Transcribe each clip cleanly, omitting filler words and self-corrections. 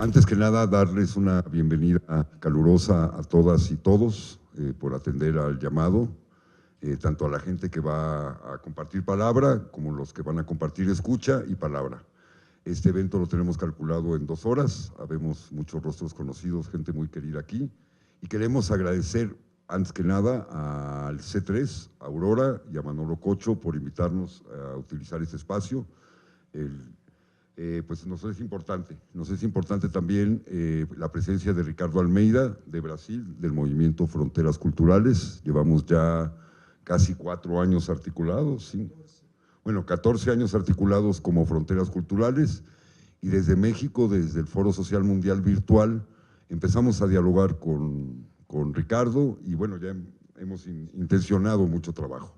Antes que nada, darles una bienvenida calurosa a todas y todos por atender al llamado, tanto a la gente que va a compartir palabra como los que van a compartir escucha y palabra. Este evento lo tenemos calculado en 2 horas, habemos muchos rostros conocidos, gente muy querida aquí, y queremos agradecer antes que nada al C3, a Aurora y a Manolo Cocho por invitarnos a utilizar este espacio. Pues nos es importante también la presencia de Ricardo Almeida, de Brasil, del movimiento Fronteras Culturales. Llevamos ya casi 4 años articulados, ¿sí? Bueno, 14 años articulados como Fronteras Culturales, y desde México, desde el Foro Social Mundial Virtual, empezamos a dialogar con Ricardo, y bueno, ya hemos intencionado mucho trabajo.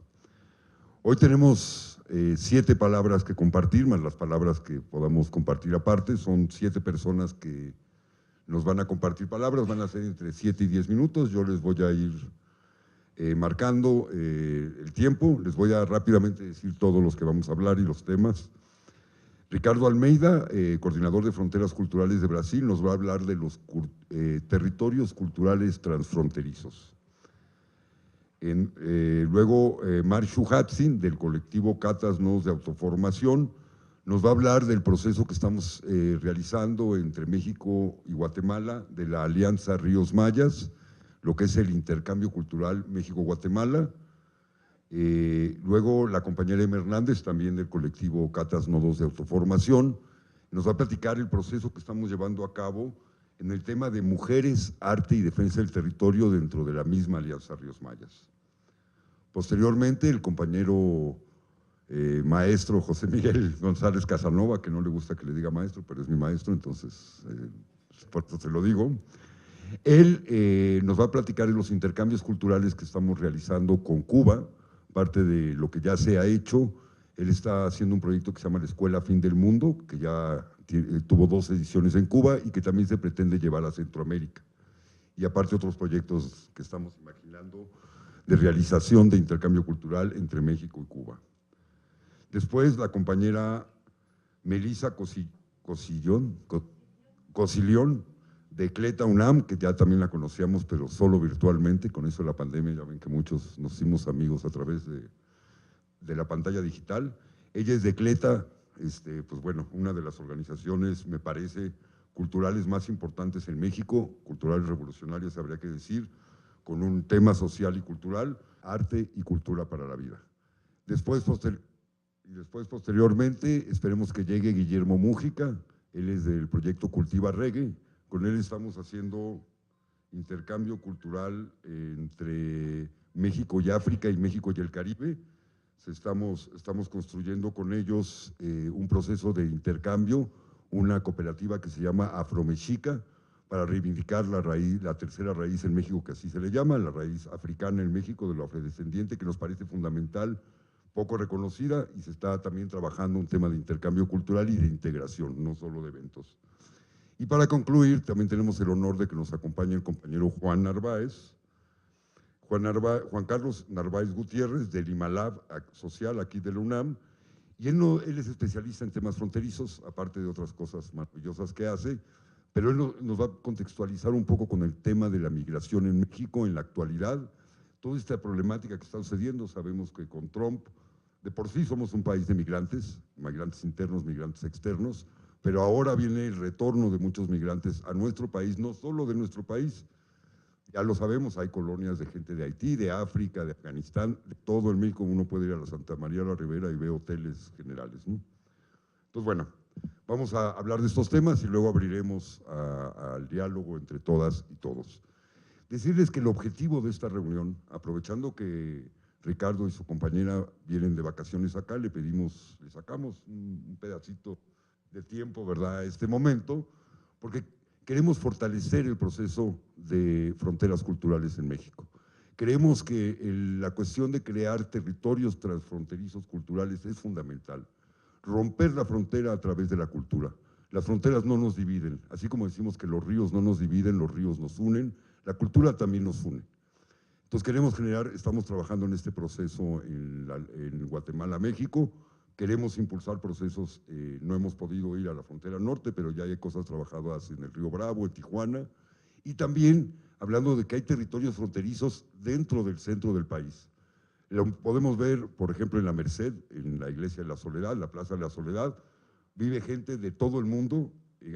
Hoy tenemos 7 palabras que compartir, más las palabras que podamos compartir aparte. Son 7 personas que nos van a compartir palabras, van a ser entre 7 y 10 minutos. Yo les voy a ir marcando el tiempo, les voy a rápidamente decir todos los que vamos a hablar y los temas. Ricardo Almeida, coordinador de Fronteras Culturales de Brasil, nos va a hablar de los territorios culturales transfronterizos. Luego, Marshu Hatzin, del colectivo Catas Nodos de Autoformación, nos va a hablar del proceso que estamos realizando entre México y Guatemala, de la Alianza Ríos Mayas, lo que es el intercambio cultural México-Guatemala. Luego, la compañera Emma Hernández, también del colectivo Catas Nodos de Autoformación, nos va a platicar el proceso que estamos llevando a cabo en el tema de mujeres, arte y defensa del territorio dentro de la misma Alianza Ríos Mayas. Posteriormente, el compañero maestro José Miguel González Casanova, que no le gusta que le diga maestro, pero es mi maestro, entonces por eso se lo digo. Él nos va a platicar de los intercambios culturales que estamos realizando con Cuba, parte de lo que ya se ha hecho. Él está haciendo un proyecto que se llama la Escuela Fin del Mundo, que ya tuvo 2 ediciones en Cuba y que también se pretende llevar a Centroamérica. Y aparte otros proyectos que estamos imaginando de realización de intercambio cultural entre México y Cuba. Después, la compañera Melissa Cosillón, de Cleta UNAM, que ya también la conocíamos, pero solo virtualmente. Con eso de la pandemia, ya ven que muchos nos hicimos amigos a través de la pantalla digital. Ella es de Cleta, pues bueno, una de las organizaciones, me parece, culturales más importantes en México, culturales revolucionarias, habría que decir, con un tema social y cultural, arte y cultura para la vida. Después, posteriormente, esperemos que llegue Guillermo Mújica. Él es del proyecto Cultiva Reggae. Con él estamos haciendo intercambio cultural entre México y África y México y el Caribe. Estamos construyendo con ellos un proceso de intercambio, una cooperativa que se llama Afromexica, para reivindicar la raíz, la tercera raíz en México, que así se le llama, la raíz africana en México de lo afrodescendiente, que nos parece fundamental, poco reconocida, y se está también trabajando un tema de intercambio cultural y de integración, no solo de eventos. Y para concluir, también tenemos el honor de que nos acompañe el compañero Juan Narváez, Juan Carlos Narváez Gutiérrez, del Imalab Social, aquí de la UNAM, y él es especialista en temas fronterizos, aparte de otras cosas maravillosas que hace, pero él nos va a contextualizar un poco con el tema de la migración en México en la actualidad, toda esta problemática que está sucediendo. Sabemos que con Trump, de por sí somos un país de migrantes, migrantes internos, migrantes externos, pero ahora viene el retorno de muchos migrantes a nuestro país, no solo de nuestro país. Ya lo sabemos, hay colonias de gente de Haití, de África, de Afganistán, de todo en México. Uno puede ir a la Santa María la Ribera y ve hoteles generales, ¿no? Entonces, bueno, vamos a hablar de estos temas y luego abriremos al diálogo entre todas y todos. Decirles que el objetivo de esta reunión, aprovechando que Ricardo y su compañera vienen de vacaciones acá, le sacamos un pedacito de tiempo, ¿verdad?, a este momento, porque queremos fortalecer el proceso de fronteras culturales en México. Creemos que la cuestión de crear territorios transfronterizos culturales es fundamental. Romper la frontera a través de la cultura. Las fronteras no nos dividen, así como decimos que los ríos no nos dividen, los ríos nos unen, la cultura también nos une. Entonces estamos trabajando en este proceso en Guatemala, México, Queremos impulsar procesos, no hemos podido ir a la frontera norte, pero ya hay cosas trabajadas en el Río Bravo, en Tijuana, y también hablando de que hay territorios fronterizos dentro del centro del país. Lo podemos ver, por ejemplo, en la Merced, en la Iglesia de la Soledad, la Plaza de la Soledad, vive gente de todo el mundo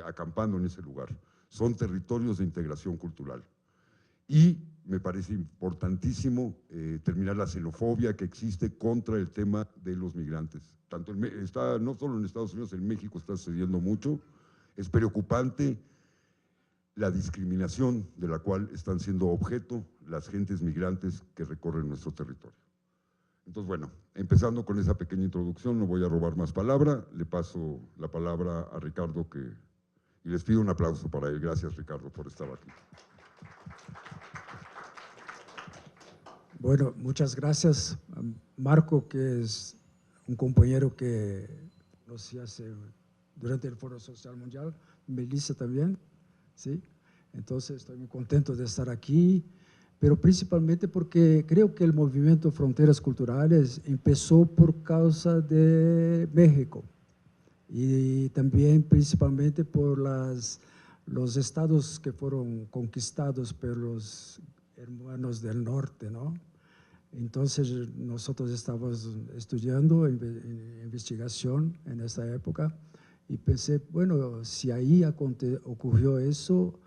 acampando en ese lugar. Son territorios de integración cultural. Y me parece importantísimo terminar la xenofobia que existe contra el tema de los migrantes. No solo en Estados Unidos, en México está sucediendo mucho. Es preocupante la discriminación de la cual están siendo objeto las gentes migrantes que recorren nuestro territorio. Entonces, bueno, empezando con esa pequeña introducción, no voy a robar más palabra, le paso la palabra a Ricardo y les pido un aplauso para él. Gracias, Ricardo, por estar aquí. Bueno, muchas gracias, Marco, que es un compañero que nos hace durante el Foro Social Mundial, Melissa también, ¿sí? Entonces estoy muy contento de estar aquí, pero principalmente porque creo que el movimiento Fronteras Culturales empezó por causa de México y también principalmente por los estados que fueron conquistados por los hermanos del norte, ¿no? Entonces nosotros estábamos estudiando investigación en esa época y pensé, bueno, si ahí ocurrió eso,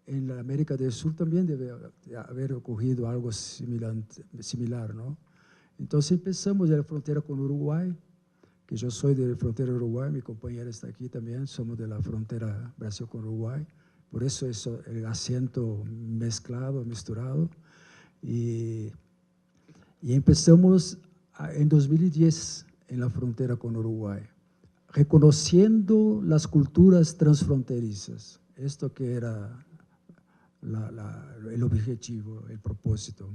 en la América del Sur también debe haber ocurrido algo similar, ¿no? Entonces empezamos en la frontera con Uruguay, que yo soy de la frontera de Uruguay, mi compañera está aquí también, somos de la frontera Brasil con Uruguay, por eso es el acento mezclado, misturado, y empezamos en 2010 en la frontera con Uruguay, reconociendo las culturas transfronterizas, esto que era el objetivo, el propósito.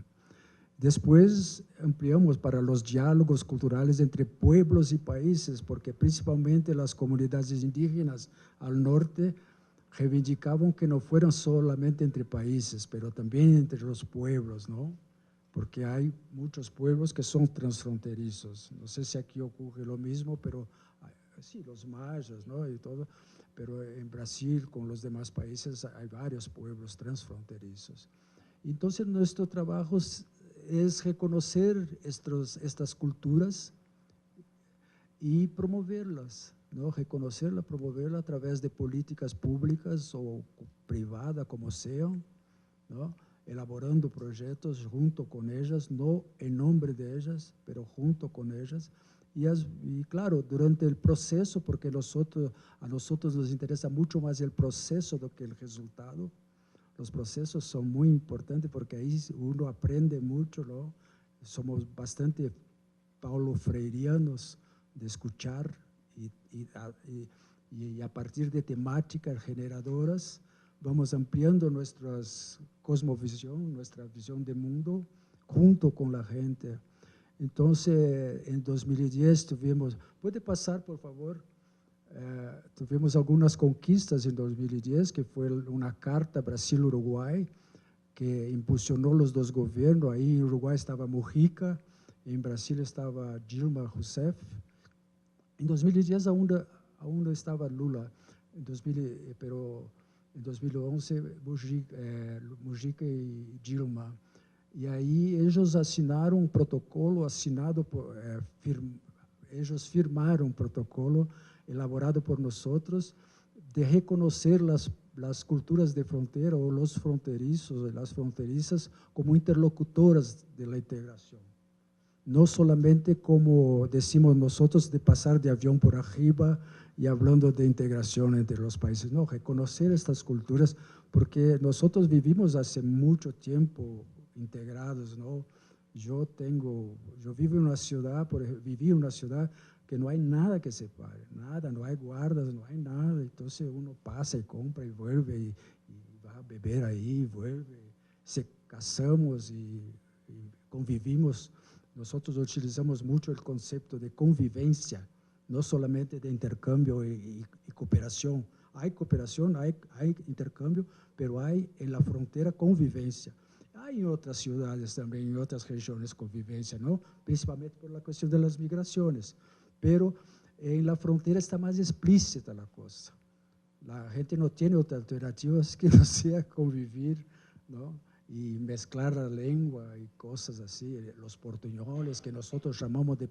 Después ampliamos para los diálogos culturales entre pueblos y países, porque principalmente las comunidades indígenas al norte reivindicaban que no fueran solamente entre países, pero también entre los pueblos, ¿no? Porque hay muchos pueblos que son transfronterizos. No sé si aquí ocurre lo mismo, pero sí, los mayas, ¿no? Y todo, pero en Brasil, con los demás países, hay varios pueblos transfronterizos. Entonces, nuestro trabajo es reconocer estas culturas y promoverlas, ¿no? Reconocerlas, promoverlas a través de políticas públicas o privadas, como sean, ¿no? Elaborando proyectos junto con ellas, no en nombre de ellas, pero junto con ellas. Y claro, durante el proceso, porque a nosotros nos interesa mucho más el proceso do que el resultado. Los procesos son muy importantes porque ahí uno aprende mucho, ¿no? Somos bastante Paulo Freireanos de escuchar y a partir de temáticas generadoras vamos ampliando nuestra cosmovisión, nuestra visión de mundo junto con la gente. Entonces, en 2010 tuvimos, ¿puede pasar, por favor? Tuvimos algunas conquistas en 2010, que fue una carta Brasil-Uruguay, que impulsionó los dos gobiernos. Ahí en Uruguay estaba Mujica, en Brasil estaba Dilma Rousseff. En 2010 aún no estaba Lula, pero en 2011 Mujica y Dilma. E aí eles assinaram um protocolo eles firmaram um protocolo elaborado por nós de reconhecer as culturas de fronteira ou os fronterizos, as fronterizas como interlocutoras da integração. Não somente como decimos nós de passar de avião por arriba e falando de integração entre os países. Não, reconhecer estas culturas, porque nós vivimos há muito tempo integrados, ¿no? Yo vivo en una ciudad, viví en una ciudad que no hay nada que separe, nada, no hay guardas, no hay nada, entonces uno pasa y compra y vuelve y va a beber ahí, vuelve, se casamos y convivimos. Nosotros utilizamos mucho el concepto de convivencia, no solamente de intercambio y cooperación. Hay cooperación, hay intercambio, pero hay en la frontera convivencia. Hay en otras ciudades también, en otras regiones convivencia, ¿no? Principalmente por la cuestión de las migraciones. Pero En la frontera está más explícita la cosa. La gente no tiene otra alternativa que no sea convivir, ¿no? Y mezclar la lengua y cosas así, los portuñoles que nosotros llamamos de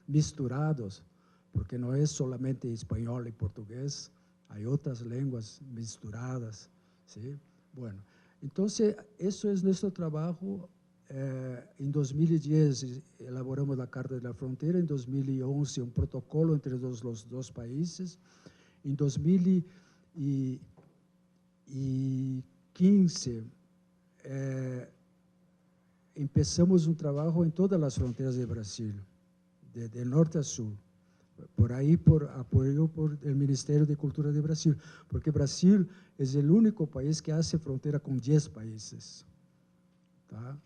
misturados, porque no es solamente español y portugués, hay otras lenguas misturadas, ¿sí? Bueno, entonces eso es nuestro trabajo. En 2010 elaboramos la Carta de la Frontera, en 2011 un protocolo entre los dos países, en 2015 empezamos un trabajo en todas las fronteras de Brasil, de norte a sur, por ahí por apoyo por el Ministerio de Cultura de Brasil, porque Brasil es el único país que hace frontera con 10 países, ¿tá?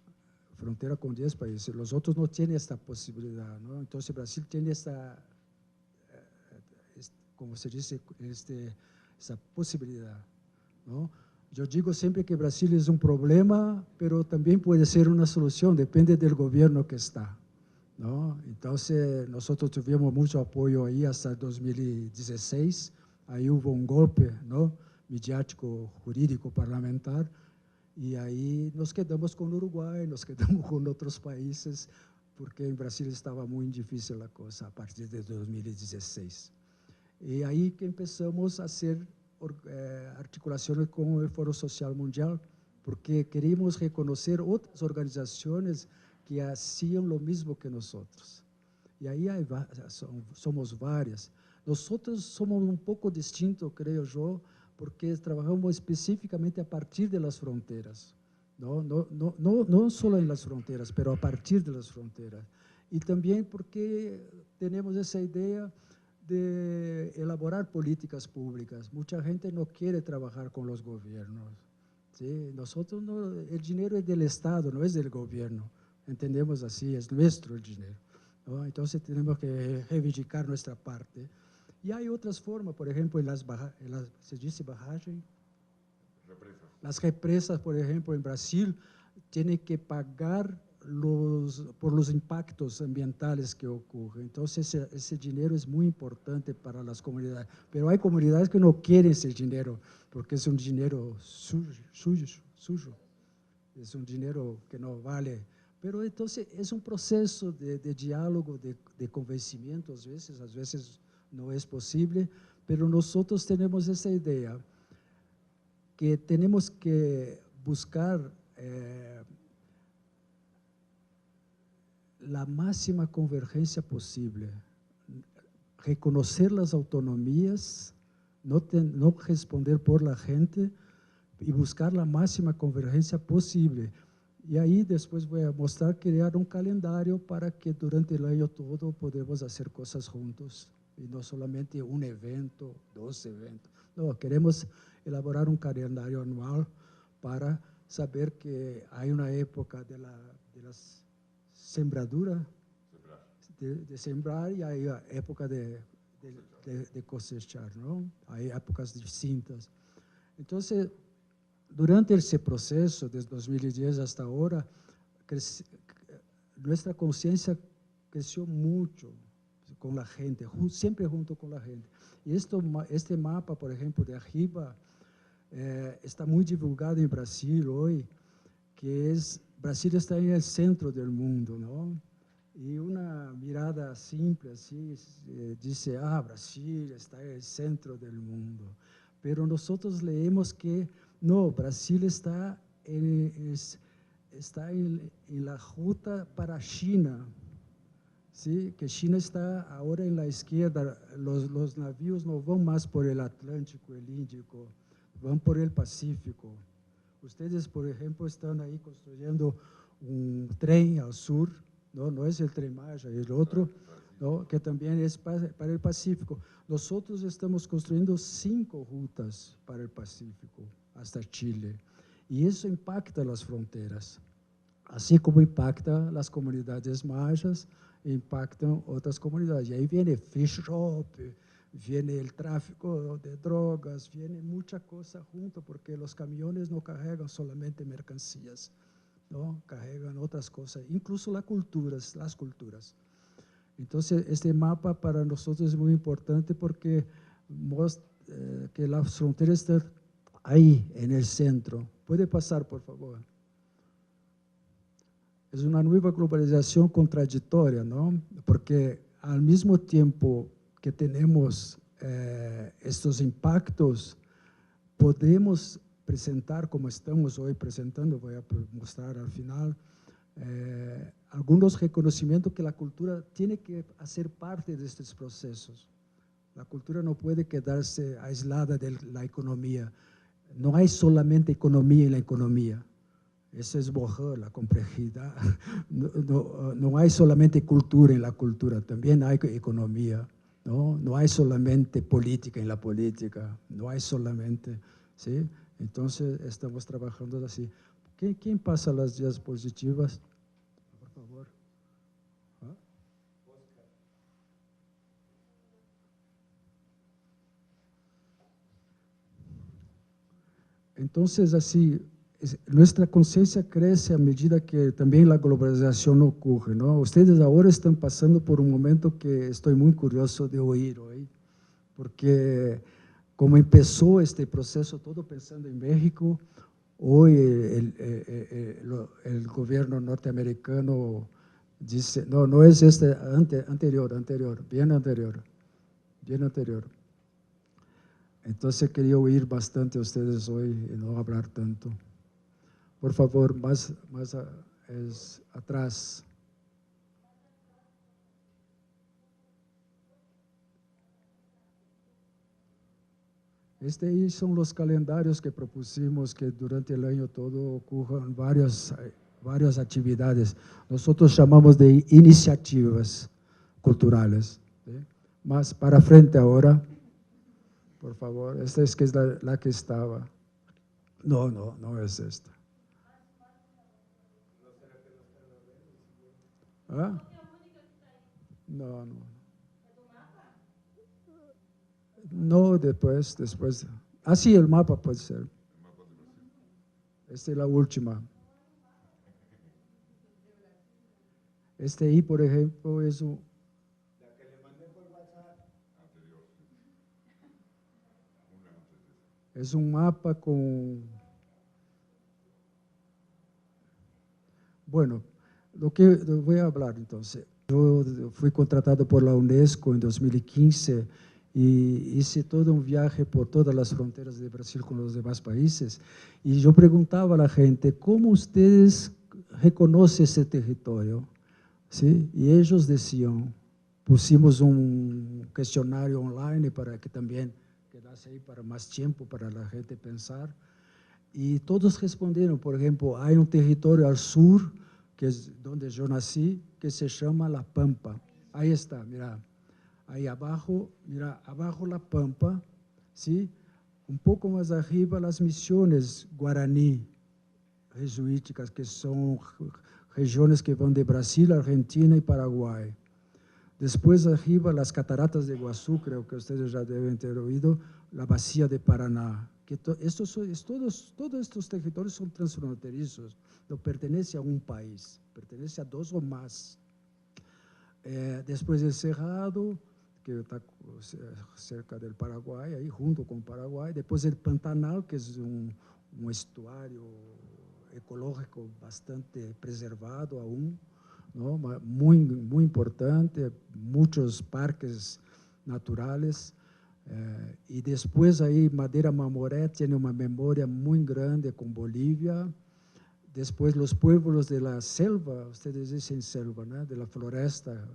Frontera con 10 países, los otros no tienen esta posibilidad, ¿no? Entonces Brasil tiene esta, como se dice, esa posibilidad, ¿no? Yo digo siempre que Brasil es un problema, pero también puede ser una solución, depende del gobierno que está, ¿no? Entonces, nosotros tuvimos mucho apoyo ahí hasta 2016, ahí hubo un golpe, ¿no? Midiático, jurídico, parlamentar, y ahí nos quedamos con Uruguay, nos quedamos con otros países, porque en Brasil estaba muy difícil la cosa a partir de 2016. Y ahí que empezamos a hacer articulaciones con el Foro Social Mundial, porque queríamos reconocer otras organizaciones que hacían lo mismo que nosotros. Y ahí somos varias. Nosotros somos un poco distintos, creo yo, porque trabajamos específicamente a partir de las fronteras. No solo en las fronteras, pero a partir de las fronteras. Y también porque tenemos esa idea de elaborar políticas públicas. Mucha gente no quiere trabajar con los gobiernos, ¿sí? Nosotros no, el dinero es del Estado, no es del gobierno. Entendemos así, es nuestro el dinero, ¿no? Entonces tenemos que reivindicar nuestra parte. Y hay otras formas, por ejemplo, se dice barragem, las represas, por ejemplo, en Brasil, tienen que pagar por los impactos ambientales que ocurren. Entonces, ese dinero es muy importante para las comunidades. Pero hay comunidades que no quieren ese dinero, porque es un dinero suyo. Es un dinero que no vale. Pero entonces es un proceso de diálogo, de convencimiento, a veces no es posible, pero nosotros tenemos esa idea que tenemos que buscar la máxima convergencia posible, reconocer las autonomías, no responder por la gente y buscar la máxima convergencia posible. Y ahí después voy a mostrar, crear un calendario para que durante el año todo podamos hacer cosas juntos y no solamente un evento, 2 eventos. No, queremos elaborar un calendario anual para saber que hay una época de las sembradura, de sembrar, y hay época de cosechar, ¿no? Hay épocas distintas. Entonces, durante ese proceso, desde 2010 hasta ahora, nuestra conciencia creció mucho con la gente, siempre junto con la gente. Y este mapa, por ejemplo, de arriba, está muy divulgado en Brasil hoy, que Brasil está en el centro del mundo, ¿no? Y una mirada simple así dice, Brasil está en el centro del mundo. Pero nosotros leemos que no, Brasil está en la ruta para China, ¿sí? Que China está ahora en la izquierda, los navíos no van más por el Atlántico, el Índico, van por el Pacífico. Ustedes, por ejemplo, están ahí construyendo un tren al sur, no es el Tren Maya, el otro, ¿no? Que también es para el Pacífico. Nosotros estamos construyendo 5 rutas para el Pacífico, hasta Chile, y eso impacta las fronteras, así como impacta las comunidades mayas, impactan otras comunidades. Y ahí viene fish shop, viene el tráfico de drogas, viene mucha cosa junto, porque los camiones no cargan solamente mercancías, ¿no? Cargan otras cosas, incluso las culturas. Entonces, este mapa para nosotros es muy importante porque muestra que las fronteras están ahí, en el centro. Puede pasar, por favor. Es una nueva globalización contradictoria, ¿no? Porque al mismo tiempo que tenemos estos impactos, podemos presentar, como estamos hoy presentando, voy a mostrar al final, algunos reconocimientos que la cultura tiene que hacer parte de estos procesos. La cultura no puede quedarse aislada de la economía. No hay solamente economía en la economía. Eso es borrar la complejidad. No hay solamente cultura en la cultura, también hay economía. No hay solamente política en la política, no hay solamente, ¿sí? Entonces, estamos trabajando así. ¿Quién pasa las diapositivas? Por favor. ¿Ah? Entonces, así, nuestra conciencia crece a medida que también la globalización ocurre, ¿no? Ustedes ahora están pasando por un momento que estoy muy curioso de oír hoy, porque como empezó este proceso todo pensando en México, hoy el gobierno norteamericano dice, no es este, anterior, bien anterior. Entonces quería oír bastante a ustedes hoy y no hablar tanto. Por favor, más atrás. Ahí son los calendarios que propusimos que durante el año todo ocurran varias actividades. Nosotros llamamos de iniciativas culturales. ¿Sí? Más para frente ahora, por favor. Esta es que es la que estaba. No es esta. ¿Ah? No. No, después. Ah, sí, el mapa puede ser. Esta es la última. Este ahí, por ejemplo, es un... La que le mandé por WhatsApp. Es un mapa con... Bueno, lo que voy a hablar entonces. Yo fui contratado por la UNESCO en 2015 y hice todo un viaje por todas las fronteras de Brasil con los demás países. Y yo preguntaba a la gente, ¿cómo ustedes reconocen ese territorio? ¿Sí? Y ellos decían, pusimos un cuestionario online para que también quedase ahí para más tiempo para la gente pensar. Y todos respondieron, por ejemplo, hay un territorio al sur, que es donde yo nací, que se llama La Pampa. Ahí está, mira, ahí abajo, mira, abajo La Pampa, ¿sí? Un poco más arriba las misiones guaraní, jesuíticas, que son regiones que van de Brasil, Argentina y Paraguay. Después arriba las cataratas de Iguazú, creo que ustedes ya deben ter oído, la Bacia de Paraná. Que todos estos territorios son transfronterizos, no pertenece a un país, pertenece a dos o más. Después el Cerrado, que está cerca del Paraguay, ahí junto con Paraguay. Después el Pantanal, que es un estuario ecológico bastante preservado aún, ¿no? Muy importante, muchos parques naturales. Y después ahí Madeira Mamoré tiene una memoria muy grande con Bolivia. Después los pueblos de la selva, ustedes dicen selva, ¿no? De la floresta,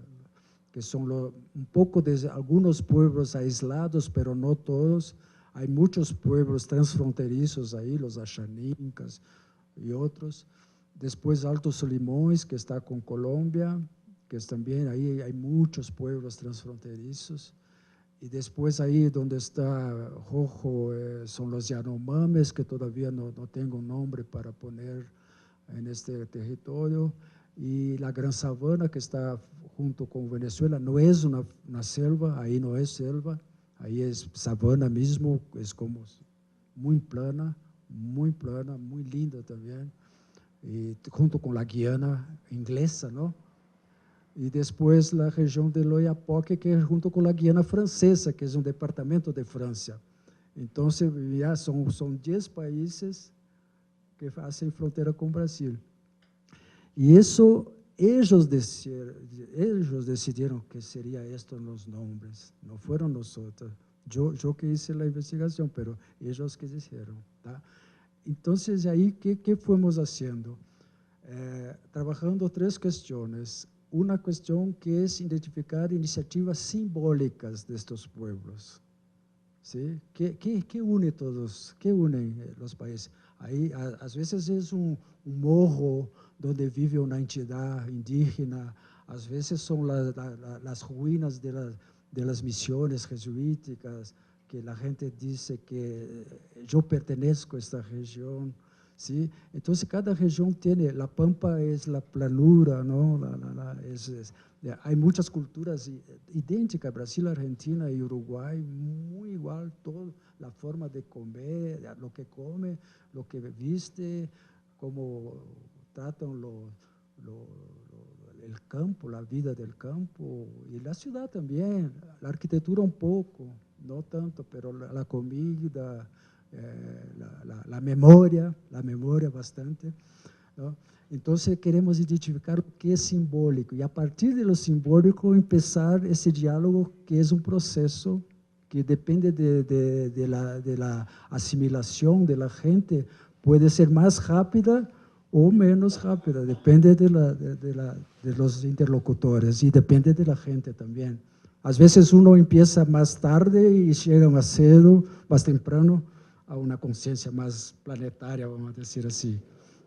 que son un poco de algunos pueblos aislados, pero no todos. Hay muchos pueblos transfronterizos ahí, los Axanincas y otros. Después Alto Solimões, que está con Colombia, que es también ahí hay muchos pueblos transfronterizos. Y después ahí donde está rojo son los Yanomamis, que todavía no tengo un nombre para poner en este territorio. Y la Gran Sabana, que está junto con Venezuela, no es una selva, ahí no es selva, ahí es sabana mismo, es como muy plana, muy linda también. Y junto con la Guiana inglesa, ¿no? y después la región de l'Oyapock, que es junto con la Guiana Francesa, que es un departamento de Francia. Entonces, ya son 10 países que hacen frontera con Brasil. Y eso, ellos decidieron que sería esto en los nombres, no fueron nosotros. Yo que hice la investigación, pero ellos que hicieron. ¿Tá? Entonces, ahí, ¿qué fuimos haciendo? Trabajando 3 cuestiones. Una cuestión que es identificar iniciativas simbólicas de estos pueblos. ¿Sí? ¿Qué une todos? ¿Qué unen los países? Ahí, a veces es un morro donde vive una entidad indígena, a veces son las ruinas de las misiones jesuíticas, que la gente dice que yo pertenezco a esta región. ¿Sí? Entonces, cada región tiene, la Pampa es la planura, ¿no? Hay muchas culturas idénticas, Brasil, Argentina y Uruguay, muy igual, todo, la forma de comer, lo que come, lo que viste, cómo tratan el campo, la vida del campo, y la ciudad también, la arquitectura un poco, no tanto, pero la comida, la memoria bastante, ¿no? Entonces queremos identificar o que é simbólico e a partir de lo simbólico empezar esse diálogo que é um processo que depende de la assimilação de la gente, pode ser mais rápida ou menos rápida, depende de los interlocutores e depende de la gente também. Às vezes uno empieza mais tarde e chega mais cedo, mais temprano, a uma consciência mais planetária, vamos dizer assim,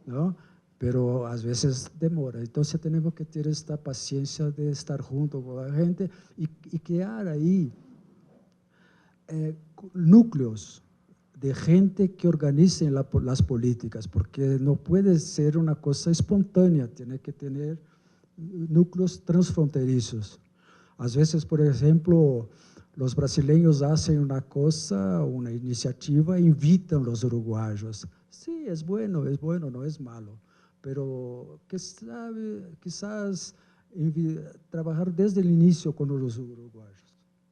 não? Pero às vezes demora. Então, temos que ter esta paciência de estar junto com a gente e criar aí núcleos de gente que organicen las políticas, porque no puede ser una cosa espontánea, tiene que tener núcleos transfronterizos. A veces, por ejemplo, los brasileños hacen una cosa, una iniciativa, invitan a los uruguayos. Sí, es bueno, no es malo, pero quizás trabajar desde el inicio con los uruguayos.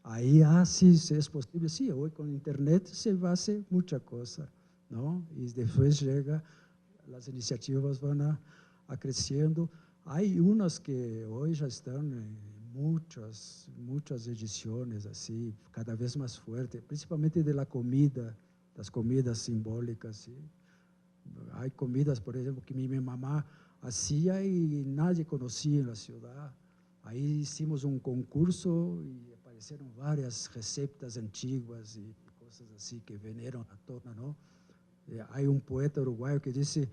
Aí, sí, es posible, sí, hoy con internet se va a hacer mucha cosa, ¿no? Y después llega, las iniciativas van a creciendo. Hay unas que hoy ya están en muchas ediciones, así, cada vez más fuerte, principalmente de la comida, las comidas simbólicas, ¿sí? Hay comidas, por ejemplo, que mi mamá hacía y nadie conocía en la ciudad. Ahí hicimos un concurso y aparecieron varias recetas antiguas y cosas así que vinieron a toda, ¿no? Hay un poeta uruguayo que dice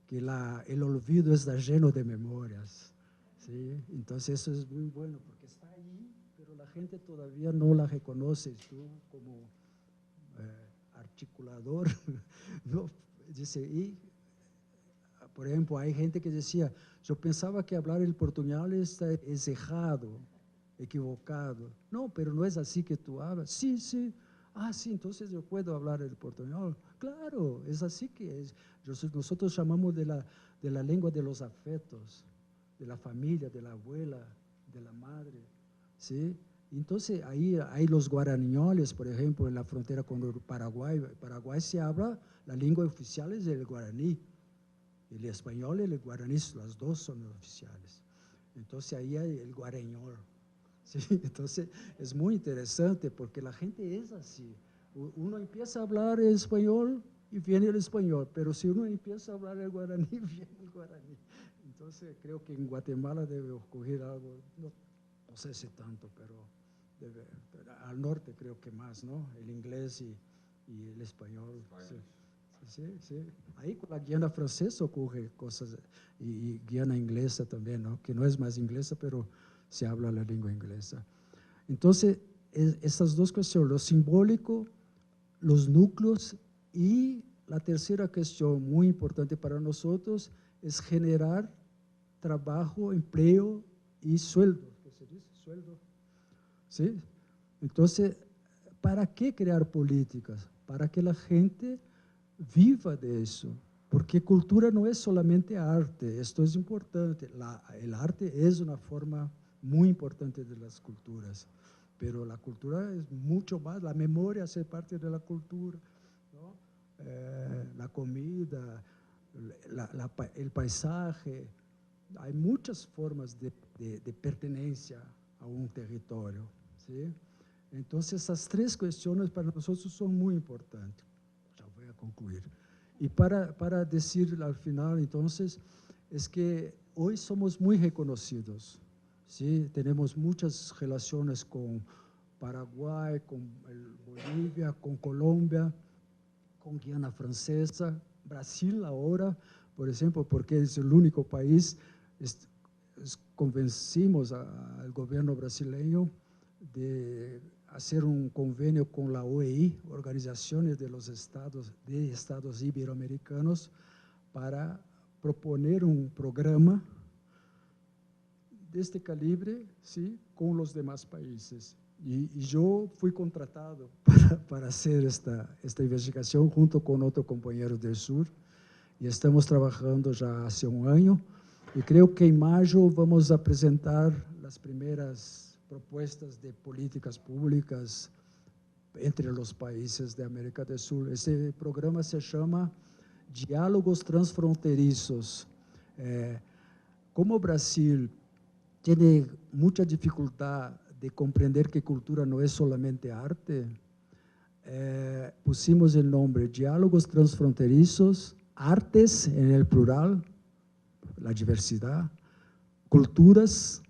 que el olvido está lleno de memorias, ¿sí? Entonces eso es muy bueno porque está ahí, pero la gente todavía no la reconoce. Tú como articulador, ¿no? Dice, y por ejemplo, hay gente que decía, yo pensaba que hablar el portuñol es errado, equivocado. No, pero no es así que tú hablas. Sí, sí. Ah, sí, entonces yo puedo hablar el portuñol. Claro, es así que es. Nosotros llamamos de la lengua de los afectos, de la familia, de la abuela, de la madre, ¿sí? Entonces ahí hay los guaraníes, por ejemplo, en la frontera con Paraguay. Paraguay se habla, la lengua oficial es el guaraní. El español y el guaraní, las dos son oficiales. Entonces ahí hay el guarañol. ¿Sí? Entonces es muy interesante porque la gente es así. Uno empieza a hablar el español y viene el español, pero si uno empieza a hablar el guaraní, viene el guaraní. Entonces creo que en Guatemala debe ocurrir algo, no sé si tanto, pero al norte creo que más, ¿no? El inglés y el español. Sí. Sí, sí. Ahí con la Guiana francesa ocurre cosas, y Guiana inglesa también, ¿no? Que no es más inglesa, pero se habla la lengua inglesa. Entonces, estas dos cuestiones, lo simbólico, los núcleos, y la tercera cuestión muy importante para nosotros es generar trabajo, empleo y sueldo. ¿Qué se dice? Sueldo. ¿Sí? Entonces, ¿para qué crear políticas? Para que la gente viva de eso, porque cultura no es solamente arte, esto es importante, el arte es una forma muy importante de las culturas. Pero la cultura es mucho más, la memoria hace parte de la cultura, ¿no? La comida, el paisaje, hay muchas formas de pertenencia a un territorio, ¿sí? Entonces, esas tres cuestiones para nosotros son muy importantes. Ya voy a concluir. Y para decir al final, entonces, es que hoy somos muy reconocidos, ¿sí? Tenemos muchas relaciones con Paraguay, con Bolivia, con Colombia, con Guiana Francesa, Brasil ahora, por ejemplo, porque es el único país, convencimos al gobierno brasileño de hacer un convenio con la OEI, Organizaciones de los Estados Iberoamericanos, para proponer un programa de este calibre, ¿sí?, con los demás países. Y yo fui contratado para hacer esta investigación junto con otro compañero del sur, y estamos trabajando ya hace un año, y creo que en mayo vamos a presentar las primeras propuestas de políticas públicas entre los países de América del Sur. Ese programa se llama Diálogos Transfronterizos. Como Brasil tiene mucha dificultad de comprender que cultura no es solamente arte, pusimos el nombre Diálogos Transfronterizos, artes en el plural, la diversidad, culturas,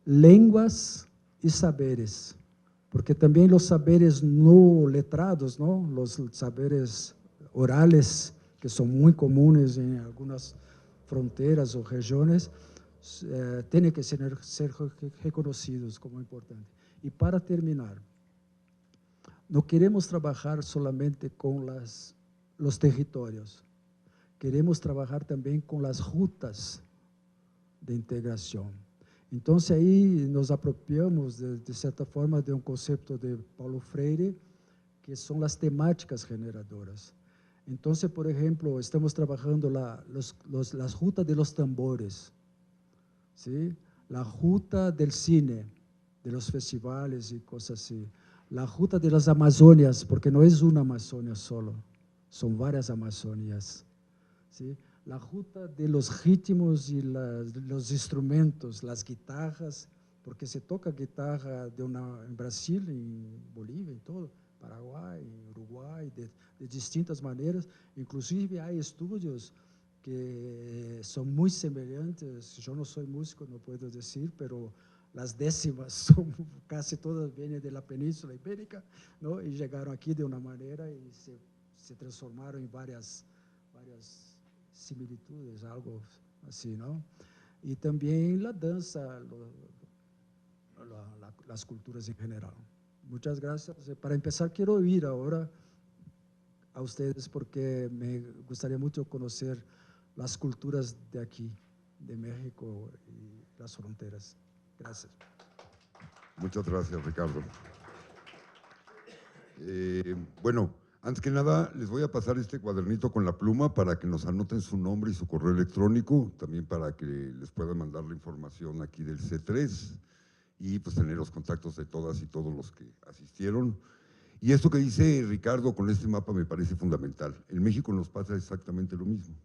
lenguas y saberes, porque también los saberes no letrados, ¿no?, los saberes orales, que son muy comunes en algunas fronteras o regiones, tienen que ser reconocidos como importantes. Y para terminar, no queremos trabajar solamente con los territorios, queremos trabajar también con las rutas de integración. Entonces ahí nos apropiamos de cierta forma de un concepto de Paulo Freire, que son las temáticas generadoras. Entonces, por ejemplo, estamos trabajando las rutas de los tambores, ¿sí?, la ruta del cine, de los festivales y cosas así, la ruta de las Amazonias, porque no es una Amazonia solo, son varias Amazonias, ¿sí?, la ruta de los ritmos y los instrumentos, las guitarras, porque se toca guitarra en Brasil, en Bolivia, en todo, Paraguay, Uruguay, de distintas maneras. Inclusive hay estudios que son muy semejantes. Yo no soy músico, no puedo decir, pero las décimas son casi todas vienen de la península ibérica, ¿no?, y llegaron aquí de una manera y se transformaron en varias similitudes, algo así, ¿no? Y también la danza, las culturas en general. Muchas gracias. Para empezar, quiero oír ahora a ustedes porque me gustaría mucho conocer las culturas de aquí, de México y las fronteras. Gracias. Muchas gracias, Ricardo. Bueno, antes que nada, les voy a pasar este cuadernito con la pluma para que nos anoten su nombre y su correo electrónico, también para que les puedan mandar la información aquí del C3 y pues tener los contactos de todas y todos los que asistieron. Y esto que dice Ricardo con este mapa me parece fundamental. En México nos pasa exactamente lo mismo.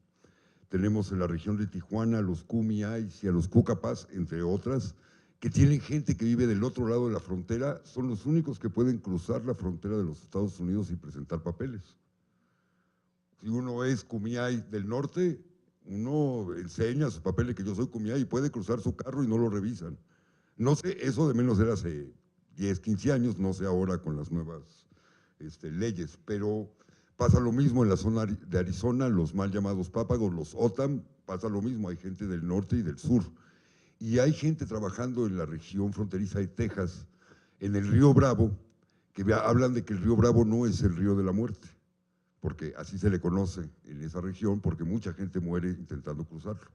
Tenemos en la región de Tijuana a los Kumiais y a los Cucapas, entre otras, que tienen gente que vive del otro lado de la frontera, son los únicos que pueden cruzar la frontera de los Estados Unidos y presentar papeles. Si uno es Kumiai del norte, uno enseña sus papeles que yo soy Kumiai y puede cruzar su carro y no lo revisan. No sé, eso de menos era hace 10, 15 años, no sé ahora con las nuevas leyes, pero pasa lo mismo en la zona de Arizona, los mal llamados pápagos, los OTAM, pasa lo mismo, hay gente del norte y del sur. Y hay gente trabajando en la región fronteriza de Texas, en el río Bravo, que hablan de que el río Bravo no es el río de la muerte, porque así se le conoce en esa región, porque mucha gente muere intentando cruzarlo,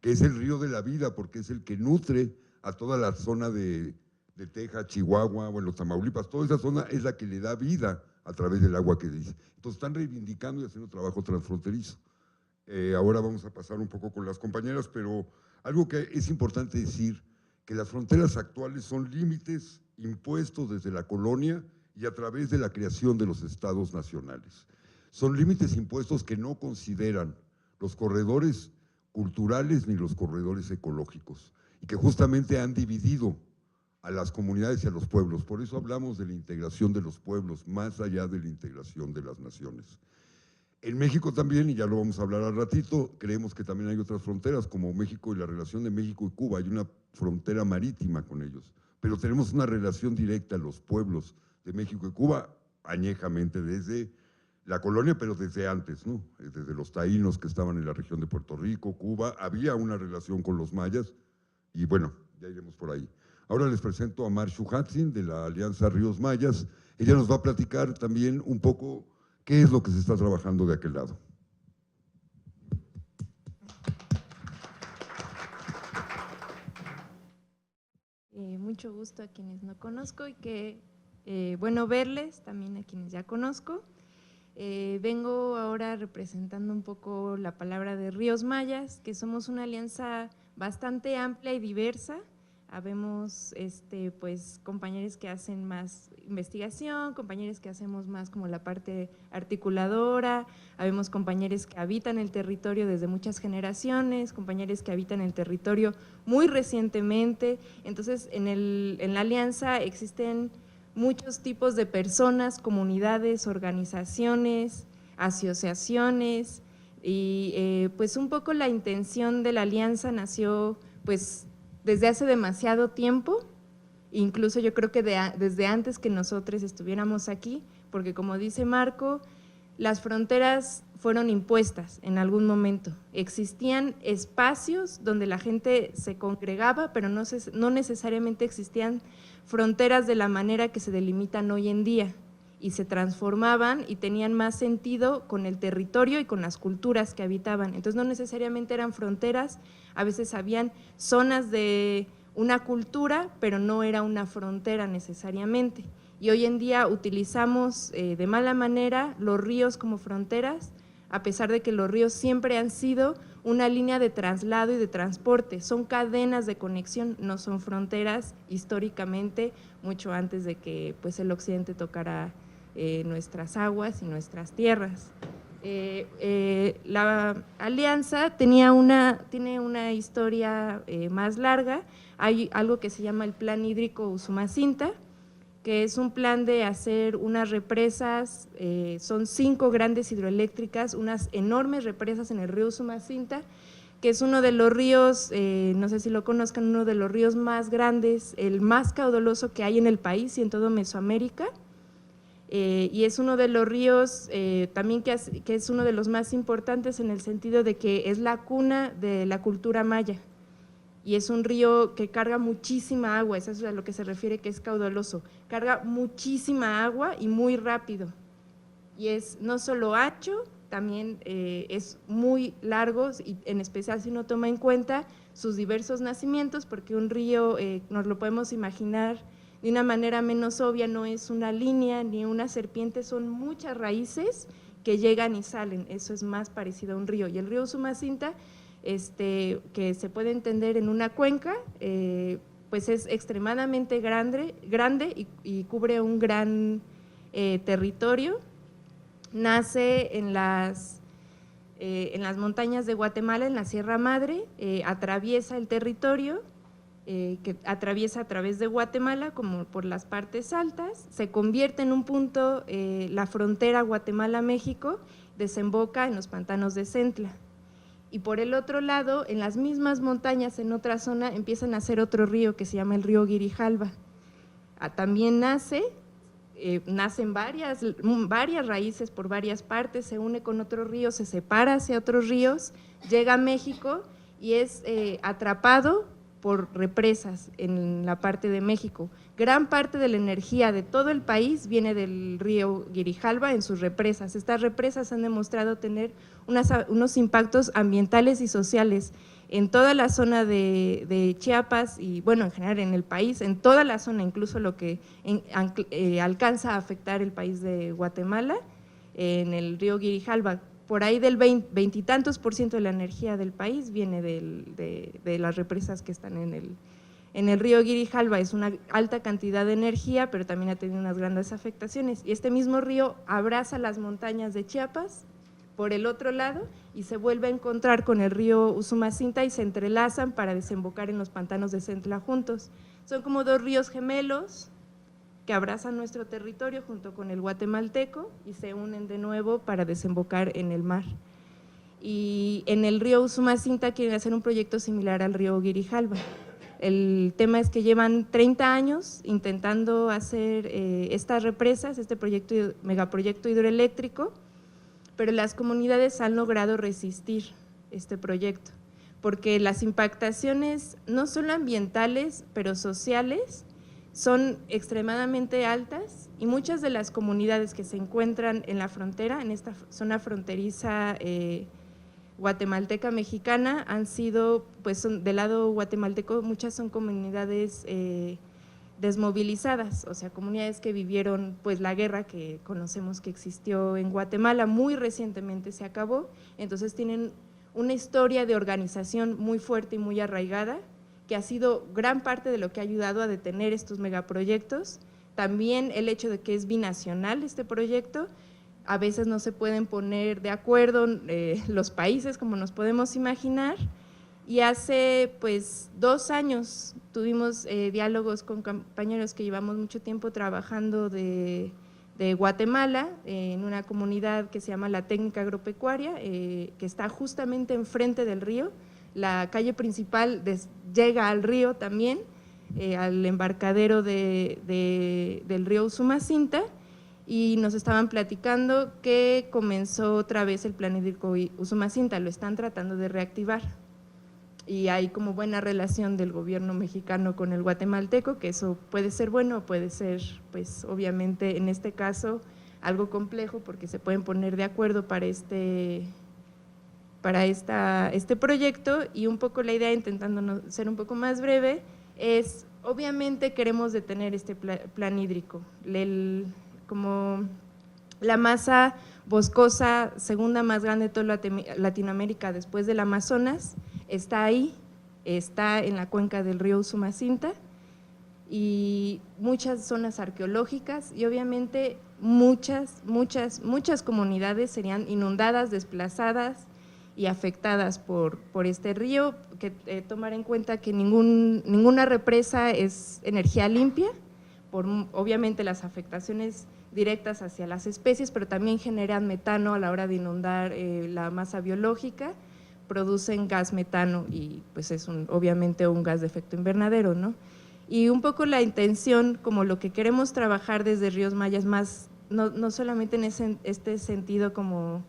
que es el río de la vida, porque es el que nutre a toda la zona de Texas, Chihuahua, bueno, Tamaulipas, toda esa zona es la que le da vida a través del agua que dice. Entonces están reivindicando y haciendo trabajo transfronterizo. Ahora vamos a pasar un poco con las compañeras, pero algo que es importante decir, que las fronteras actuales son límites impuestos desde la colonia y a través de la creación de los estados nacionales. Son límites impuestos que no consideran los corredores culturales ni los corredores ecológicos y que justamente han dividido a las comunidades y a los pueblos. Por eso hablamos de la integración de los pueblos, más allá de la integración de las naciones. En México también, y ya lo vamos a hablar al ratito, creemos que también hay otras fronteras, como México y la relación de México y Cuba, hay una frontera marítima con ellos, pero tenemos una relación directa, los pueblos de México y Cuba, añejamente desde la colonia, pero desde antes, ¿no? Desde los taínos que estaban en la región de Puerto Rico, Cuba, había una relación con los mayas, y bueno, ya iremos por ahí. Ahora les presento a Marshu Hatzin, de la Alianza Ríos Mayas. Ella nos va a platicar también un poco qué es lo que se está trabajando de aquel lado. Mucho gusto a quienes no conozco y que bueno verles, también a quienes ya conozco. Vengo ahora representando un poco la palabra de Ríos Mayas, que somos una alianza bastante amplia y diversa. Habemos pues compañeros que hacen más investigación, compañeros que hacemos más como la parte articuladora, habemos compañeros que habitan el territorio desde muchas generaciones, compañeros que habitan el territorio muy recientemente. Entonces en la alianza existen muchos tipos de personas, comunidades, organizaciones, asociaciones y pues un poco la intención de la alianza nació pues desde hace demasiado tiempo, incluso yo creo que desde antes que nosotros estuviéramos aquí, porque como dice Marco, las fronteras fueron impuestas en algún momento. Existían espacios donde la gente se congregaba, pero no necesariamente existían fronteras de la manera que se delimitan hoy en día, y se transformaban y tenían más sentido con el territorio y con las culturas que habitaban. Entonces no necesariamente eran fronteras, a veces habían zonas de una cultura, pero no era una frontera necesariamente. Y hoy en día utilizamos de mala manera los ríos como fronteras, a pesar de que los ríos siempre han sido una línea de traslado y de transporte, son cadenas de conexión, no son fronteras históricamente, mucho antes de que pues, el occidente tocara nuestras aguas y nuestras tierras. La alianza tiene una historia más larga. Hay algo que se llama el Plan Hídrico Usumacinta, que es un plan de hacer unas represas, son 5 grandes hidroeléctricas, unas enormes represas en el río Usumacinta, que es uno de los ríos, no sé si lo conozcan, uno de los ríos más grandes, el más caudaloso que hay en el país y en todo Mesoamérica. Y es uno de los ríos también que es uno de los más importantes en el sentido de que es la cuna de la cultura maya, y es un río que carga muchísima agua, eso es a lo que se refiere que es caudaloso, carga muchísima agua y muy rápido, y es no solo ancho, también es muy largo, y en especial si uno toma en cuenta sus diversos nacimientos, porque un río nos lo podemos imaginar de una manera menos obvia, no es una línea ni una serpiente, son muchas raíces que llegan y salen, eso es más parecido a un río. Y el río Usumacinta, que se puede entender en una cuenca, pues es extremadamente grande y cubre un gran territorio. Nace en las montañas de Guatemala, en la Sierra Madre, atraviesa el territorio, que atraviesa a través de Guatemala como por las partes altas, se convierte en un punto, la frontera Guatemala-México, desemboca en los pantanos de Centla. Y por el otro lado, en las mismas montañas, en otra zona, empieza a nacer otro río que se llama el río Grijalva. También nacen varias raíces por varias partes, se une con otro río, se separa hacia otros ríos, llega a México y es atrapado por represas en la parte de México. Gran parte de la energía de todo el país viene del río Grijalva en sus represas. Estas represas han demostrado tener unos impactos ambientales y sociales en toda la zona de Chiapas y bueno, en general en el país, en toda la zona, incluso lo que alcanza a afectar el país de Guatemala, en el río Grijalva. Por ahí del 20 y tantos % de la energía del país viene de las represas que están en En el río Grijalva es una alta cantidad de energía, pero también ha tenido unas grandes afectaciones. Y este mismo río abraza las montañas de Chiapas por el otro lado y se vuelve a encontrar con el río Usumacinta y se entrelazan para desembocar en los pantanos de Centla juntos. Son como dos ríos gemelos que abrazan nuestro territorio junto con el guatemalteco y se unen de nuevo para desembocar en el mar. Y en el río Usumacinta quieren hacer un proyecto similar al río Grijalva. El tema es que llevan 30 años intentando hacer estas represas, este megaproyecto hidroeléctrico, pero las comunidades han logrado resistir este proyecto, porque las impactaciones no solo ambientales, pero sociales, son extremadamente altas y muchas de las comunidades que se encuentran en la frontera, en esta zona fronteriza guatemalteca mexicana, han sido, pues del lado guatemalteco, muchas son comunidades desmovilizadas, o sea, comunidades que vivieron pues la guerra que conocemos que existió en Guatemala, muy recientemente se acabó, entonces tienen una historia de organización muy fuerte y muy arraigada, que ha sido gran parte de lo que ha ayudado a detener estos megaproyectos. También el hecho de que es binacional este proyecto, a veces no se pueden poner de acuerdo los países como nos podemos imaginar, y hace pues 2 años tuvimos diálogos con compañeros que llevamos mucho tiempo trabajando de Guatemala, en una comunidad que se llama La Técnica Agropecuaria, que está justamente enfrente del río. La calle principal llega al río también, al embarcadero del río Usumacinta, y nos estaban platicando que comenzó otra vez el plan hídrico Usumacinta, lo están tratando de reactivar. Y hay como buena relación del gobierno mexicano con el guatemalteco, que eso puede ser bueno, puede ser, pues obviamente en este caso, algo complejo porque se pueden poner de acuerdo para este proyecto. Y un poco la idea, intentando ser un poco más breve, es obviamente queremos detener este plan hídrico. Como la masa boscosa segunda más grande de toda Latinoamérica después del Amazonas, está ahí, está en la cuenca del río Usumacinta, y muchas zonas arqueológicas y obviamente muchas comunidades serían inundadas, desplazadas y afectadas por este río, que tomar en cuenta que ninguna represa es energía limpia, por obviamente las afectaciones directas hacia las especies, pero también generan metano a la hora de inundar la masa biológica, producen gas metano y pues es obviamente un gas de efecto invernadero, ¿no? Y un poco la intención, como lo que queremos trabajar desde Ríos Mayas, más no solamente en este sentido como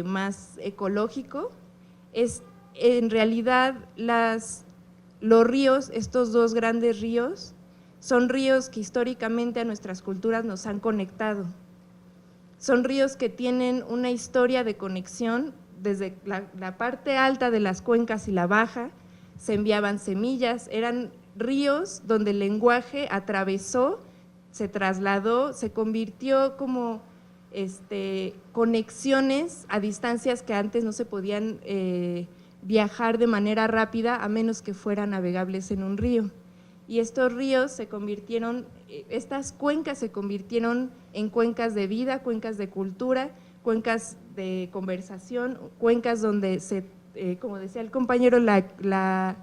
más ecológico, es en realidad los ríos, estos dos grandes ríos, son ríos que históricamente a nuestras culturas nos han conectado. Son ríos que tienen una historia de conexión. Desde la parte alta de las cuencas y la baja se enviaban semillas, eran ríos donde el lenguaje atravesó, se trasladó, se convirtió como conexiones a distancias que antes no se podían viajar de manera rápida a menos que fueran navegables en un río. Y estos ríos se convirtieron, estas cuencas se convirtieron en cuencas de vida, cuencas de cultura, cuencas de conversación, cuencas donde como decía el compañero, la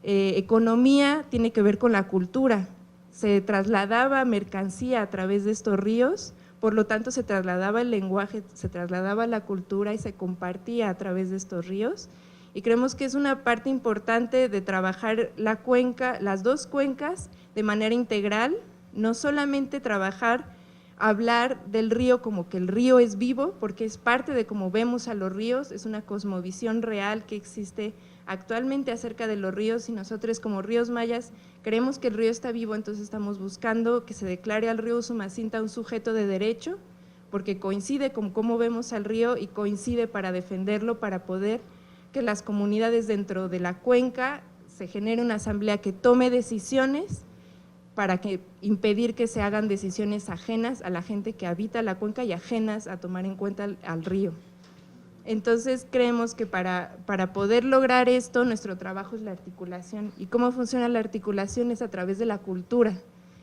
economía tiene que ver con la cultura. Se trasladaba mercancía a través de estos ríos, por lo tanto se trasladaba el lenguaje, se trasladaba la cultura y se compartía a través de estos ríos. Y creemos que es una parte importante de trabajar la cuenca, las dos cuencas de manera integral, no solamente hablar del río como que el río es vivo, porque es parte de cómo vemos a los ríos, es una cosmovisión real que existe actualmente acerca de los ríos, y nosotros como Ríos Mayas creemos que el río está vivo, entonces estamos buscando que se declare al río Usumacinta un sujeto de derecho, porque coincide con cómo vemos al río y coincide para defenderlo, para poder que las comunidades dentro de la cuenca se genere una asamblea que tome decisiones para impedir que se hagan decisiones ajenas a la gente que habita la cuenca y ajenas a tomar en cuenta al río. Entonces creemos que para poder lograr esto, nuestro trabajo es la articulación. ¿Y cómo funciona la articulación? Es a través de la cultura.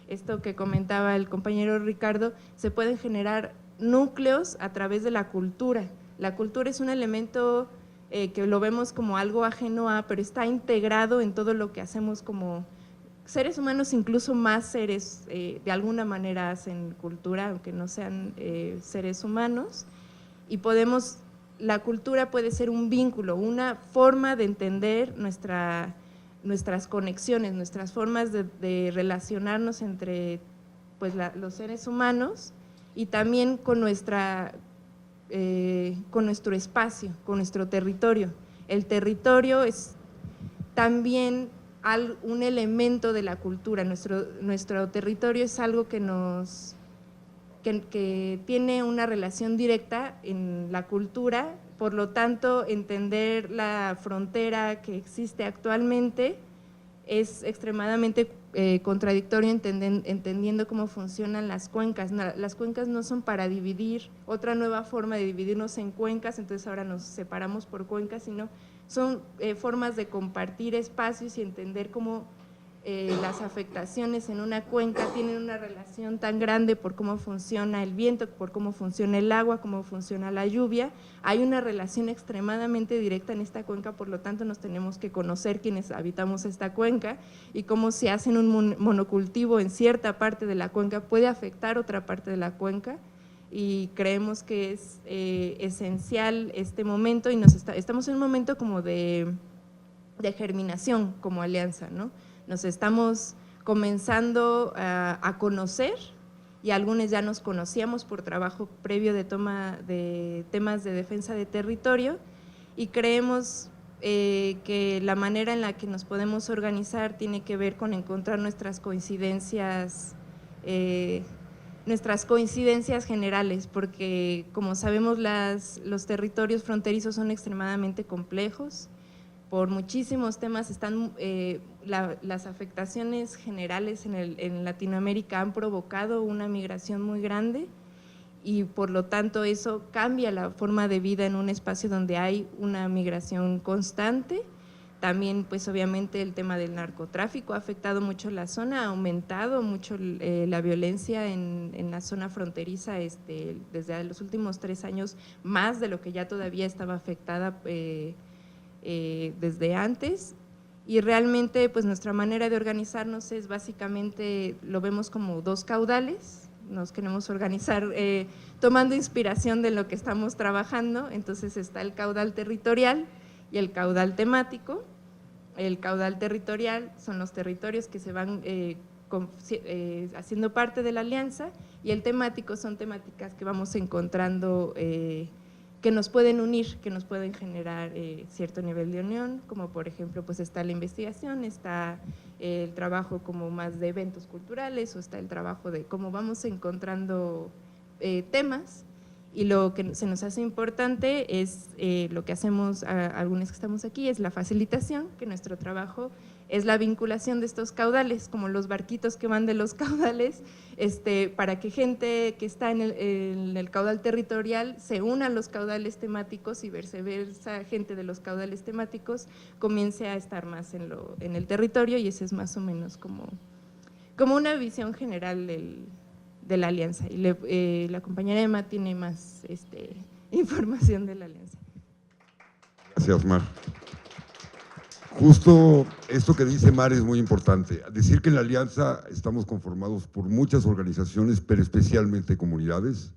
Esto que comentaba el compañero Ricardo, se pueden generar núcleos a través de la cultura. La cultura es un elemento que lo vemos como algo ajeno a, pero está integrado en todo lo que hacemos como seres humanos, incluso más seres de alguna manera hacen cultura, aunque no sean seres humanos, y la cultura puede ser un vínculo, una forma de entender nuestras conexiones, nuestras formas de relacionarnos entre pues, los seres humanos y también con nuestro espacio, con nuestro territorio. El territorio es también un elemento de la cultura. Nuestro territorio es algo que tiene una relación directa en la cultura, por lo tanto, entender la frontera que existe actualmente es extremadamente contradictorio entendiendo cómo funcionan las cuencas. Las cuencas no son para dividir, otra nueva forma de dividirnos en cuencas, entonces ahora nos separamos por cuencas, sino son formas de compartir espacios y entender cómo las afectaciones en una cuenca tienen una relación tan grande por cómo funciona el viento, por cómo funciona el agua, cómo funciona la lluvia. Hay una relación extremadamente directa en esta cuenca, por lo tanto nos tenemos que conocer quienes habitamos esta cuenca y cómo se hace un monocultivo en cierta parte de la cuenca puede afectar otra parte de la cuenca, y creemos que es esencial este momento, y estamos en un momento como de germinación como alianza, ¿no? Nos estamos comenzando a conocer, y algunos ya nos conocíamos por trabajo previo de temas de defensa de territorio, y creemos que la manera en la que nos podemos organizar tiene que ver con encontrar nuestras coincidencias generales, porque como sabemos los territorios fronterizos son extremadamente complejos. Por muchísimos temas las afectaciones generales en Latinoamérica han provocado una migración muy grande, y por lo tanto eso cambia la forma de vida en un espacio donde hay una migración constante. También pues obviamente el tema del narcotráfico ha afectado mucho la zona, ha aumentado mucho la violencia en la zona fronteriza desde los últimos 3 años, más de lo que ya todavía estaba afectada desde antes, y realmente pues nuestra manera de organizarnos es básicamente, lo vemos como 2 caudales, nos queremos organizar tomando inspiración de lo que estamos trabajando. Entonces está el caudal territorial y el caudal temático. El caudal territorial son los territorios que se van haciendo parte de la alianza, y el temático son temáticas que vamos encontrando que nos pueden unir, que nos pueden generar cierto nivel de unión, como por ejemplo pues está la investigación, está el trabajo como más de eventos culturales, o está el trabajo de cómo vamos encontrando temas. Y lo que se nos hace importante es lo que hacemos algunos que estamos aquí, es la facilitación, que nuestro trabajo es la vinculación de estos caudales, como los barquitos que van de los caudales, para que gente que está en el caudal territorial se una a los caudales temáticos, y viceversa, gente de los caudales temáticos comience a estar más en el territorio, y ese es más o menos como una visión general de la alianza. Y la compañera Emma tiene más información de la alianza. Gracias, Mar. Justo esto que dice Mar es muy importante. Decir que en la alianza estamos conformados por muchas organizaciones, pero especialmente comunidades.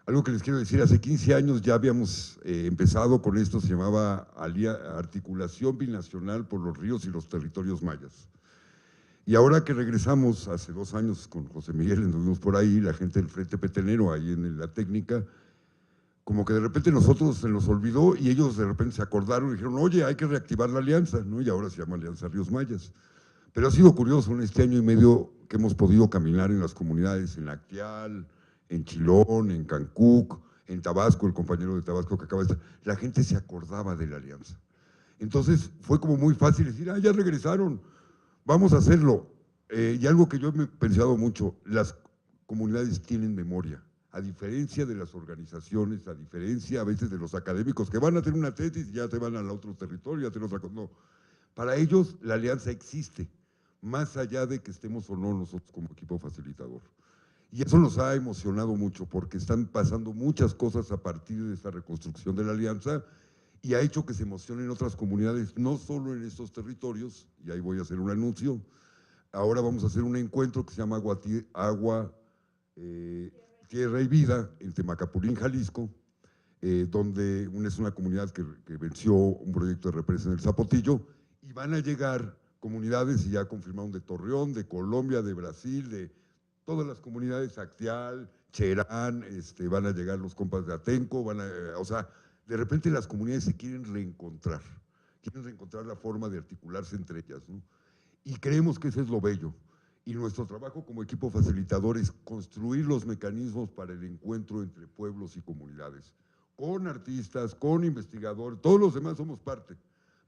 Algo que les quiero decir, hace 15 años ya habíamos empezado con esto, se llamaba Articulación Binacional por los Ríos y los Territorios Mayas. Y ahora que regresamos, hace 2 años con José Miguel, nos vimos por ahí, la gente del Frente Petenero, ahí en la técnica, como que de repente nosotros se nos olvidó, y ellos de repente se acordaron y dijeron, oye, hay que reactivar la alianza, ¿no? Y ahora se llama Alianza Ríos Mayas. Pero ha sido curioso en este año y medio que hemos podido caminar en las comunidades, en Actial, en Chilón, en Cancuc, en Tabasco, el compañero de Tabasco que acaba de estar, la gente se acordaba de la alianza. Entonces fue como muy fácil decir, ya regresaron, vamos a hacerlo. Y algo que yo me he pensado mucho, las comunidades tienen memoria. a diferencia de las organizaciones, a diferencia a veces de los académicos que van a hacer una tesis y ya se van al otro territorio, a hacer otra cosa. No, para ellos la alianza existe, más allá de que estemos o no nosotros como equipo facilitador. Y eso nos ha emocionado mucho porque están pasando muchas cosas a partir de esta reconstrucción de la alianza y ha hecho que se emocionen otras comunidades, no solo en estos territorios, y ahí voy a hacer un anuncio. Ahora vamos a hacer un encuentro que se llama Tierra y Vida en Temacapulín, Jalisco, donde es una comunidad que venció un proyecto de represa en el Zapotillo, y van a llegar comunidades, y ya confirmaron, de Torreón, de Colombia, de Brasil, de todas las comunidades, Acteal, Cherán, van a llegar los compas de Atenco, o sea, de repente las comunidades se quieren reencontrar la forma de articularse entre ellas, ¿no? Y creemos que eso es lo bello. Y nuestro trabajo como equipo facilitador es construir los mecanismos para el encuentro entre pueblos y comunidades, con artistas, con investigadores, todos los demás somos parte,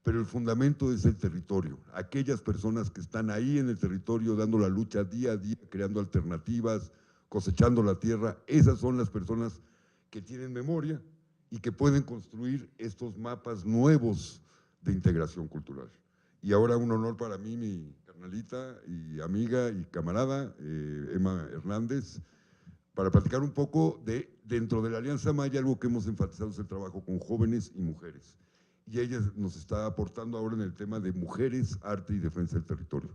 pero el fundamento es el territorio, aquellas personas que están ahí en el territorio dando la lucha día a día, creando alternativas, cosechando la tierra, esas son las personas que tienen memoria y que pueden construir estos mapas nuevos de integración cultural. Y ahora un honor para mí, mi carnalita y amiga y camarada, Emma Hernández, para platicar un poco dentro de la Alianza Maya, algo que hemos enfatizado es el trabajo con jóvenes y mujeres. Y ella nos está aportando ahora en el tema de mujeres, arte y defensa del territorio.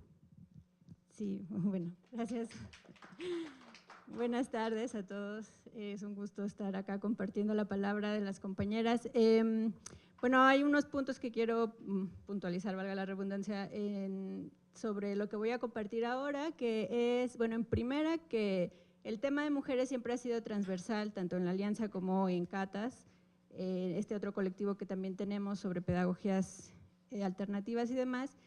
Sí, bueno, gracias. Buenas tardes a todos. Es un gusto estar acá compartiendo la palabra de las compañeras. Bueno, hay unos puntos que quiero puntualizar, valga la redundancia, sobre lo que voy a compartir ahora, que es, bueno, en primera, que el tema de mujeres siempre ha sido transversal, tanto en la Alianza como en CATAS, este otro colectivo que también tenemos sobre pedagogías alternativas y demás,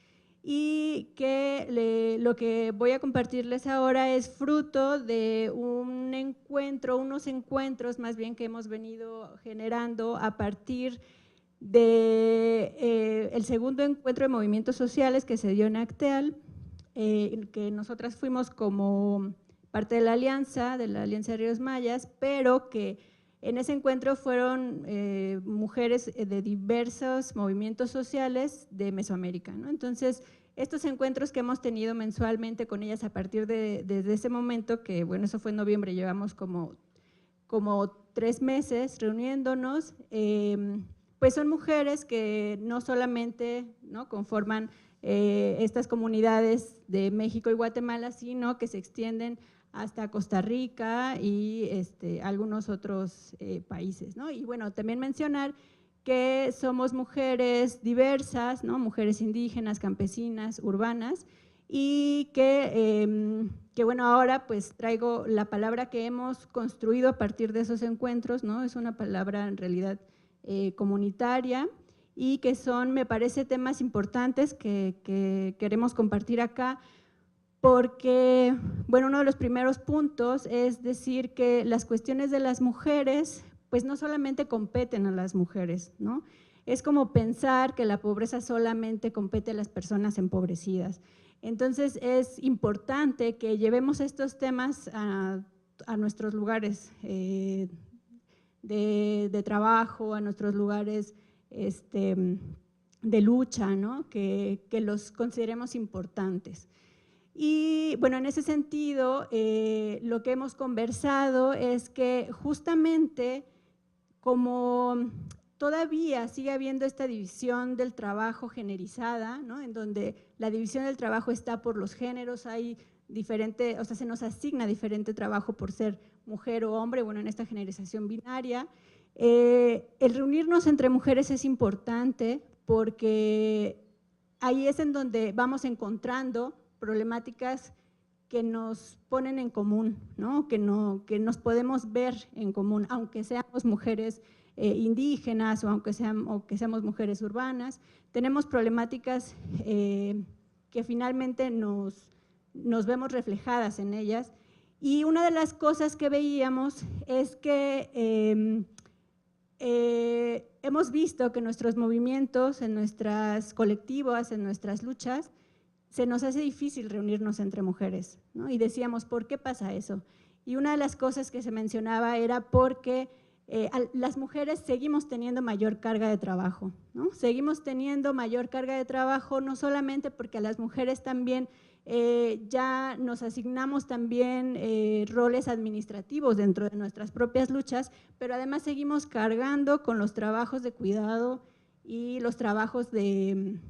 y que lo que voy a compartirles ahora es fruto de un encuentro, unos encuentros más bien que hemos venido generando a partir el segundo encuentro de movimientos sociales que se dio en Acteal, que nosotras fuimos como parte de la Alianza de Ríos Mayas, pero que en ese encuentro fueron mujeres de diversos movimientos sociales de Mesoamérica, ¿no? Entonces, estos encuentros que hemos tenido mensualmente con ellas a partir desde ese momento, que bueno, eso fue en noviembre, llevamos como 3 meses reuniéndonos, pues son mujeres que no solamente, ¿no?, conforman estas comunidades de México y Guatemala, sino que se extienden hasta Costa Rica y algunos otros países, ¿no? Y bueno, también mencionar que somos mujeres diversas, ¿no?, mujeres indígenas, campesinas, urbanas, y que bueno, ahora pues traigo la palabra que hemos construido a partir de esos encuentros, ¿no? Es una palabra en realidad comunitaria y que son, me parece, temas importantes que queremos compartir acá, porque, bueno, uno de los primeros puntos es decir que las cuestiones de las mujeres, pues no solamente competen a las mujeres, ¿no? Es como pensar que la pobreza solamente compete a las personas empobrecidas. Entonces, es importante que llevemos estos temas a nuestros lugares de trabajo, a nuestros lugares de lucha, ¿no? Que los consideremos importantes. Y bueno, en ese sentido, lo que hemos conversado es que justamente como todavía sigue habiendo esta división del trabajo generalizada, ¿no?, en donde la división del trabajo está por los géneros, hay diferente, o sea, se nos asigna diferente trabajo por ser mujer o hombre, bueno, en esta generalización binaria. El reunirnos entre mujeres es importante porque ahí es en donde vamos encontrando problemáticas que nos ponen en común, ¿no? Que nos podemos ver en común, aunque seamos mujeres indígenas o que seamos mujeres urbanas, tenemos problemáticas que finalmente nos vemos reflejadas en ellas. Y una de las cosas que veíamos es que hemos visto que nuestros movimientos, en nuestras colectivas, en nuestras luchas, se nos hace difícil reunirnos entre mujeres, ¿no? Y decíamos, ¿por qué pasa eso? Y una de las cosas que se mencionaba era porque las mujeres seguimos teniendo mayor carga de trabajo, ¿no? Seguimos teniendo mayor carga de trabajo, no solamente porque a las mujeres también ya nos asignamos también roles administrativos dentro de nuestras propias luchas, pero además seguimos cargando con los trabajos de cuidado y los trabajos de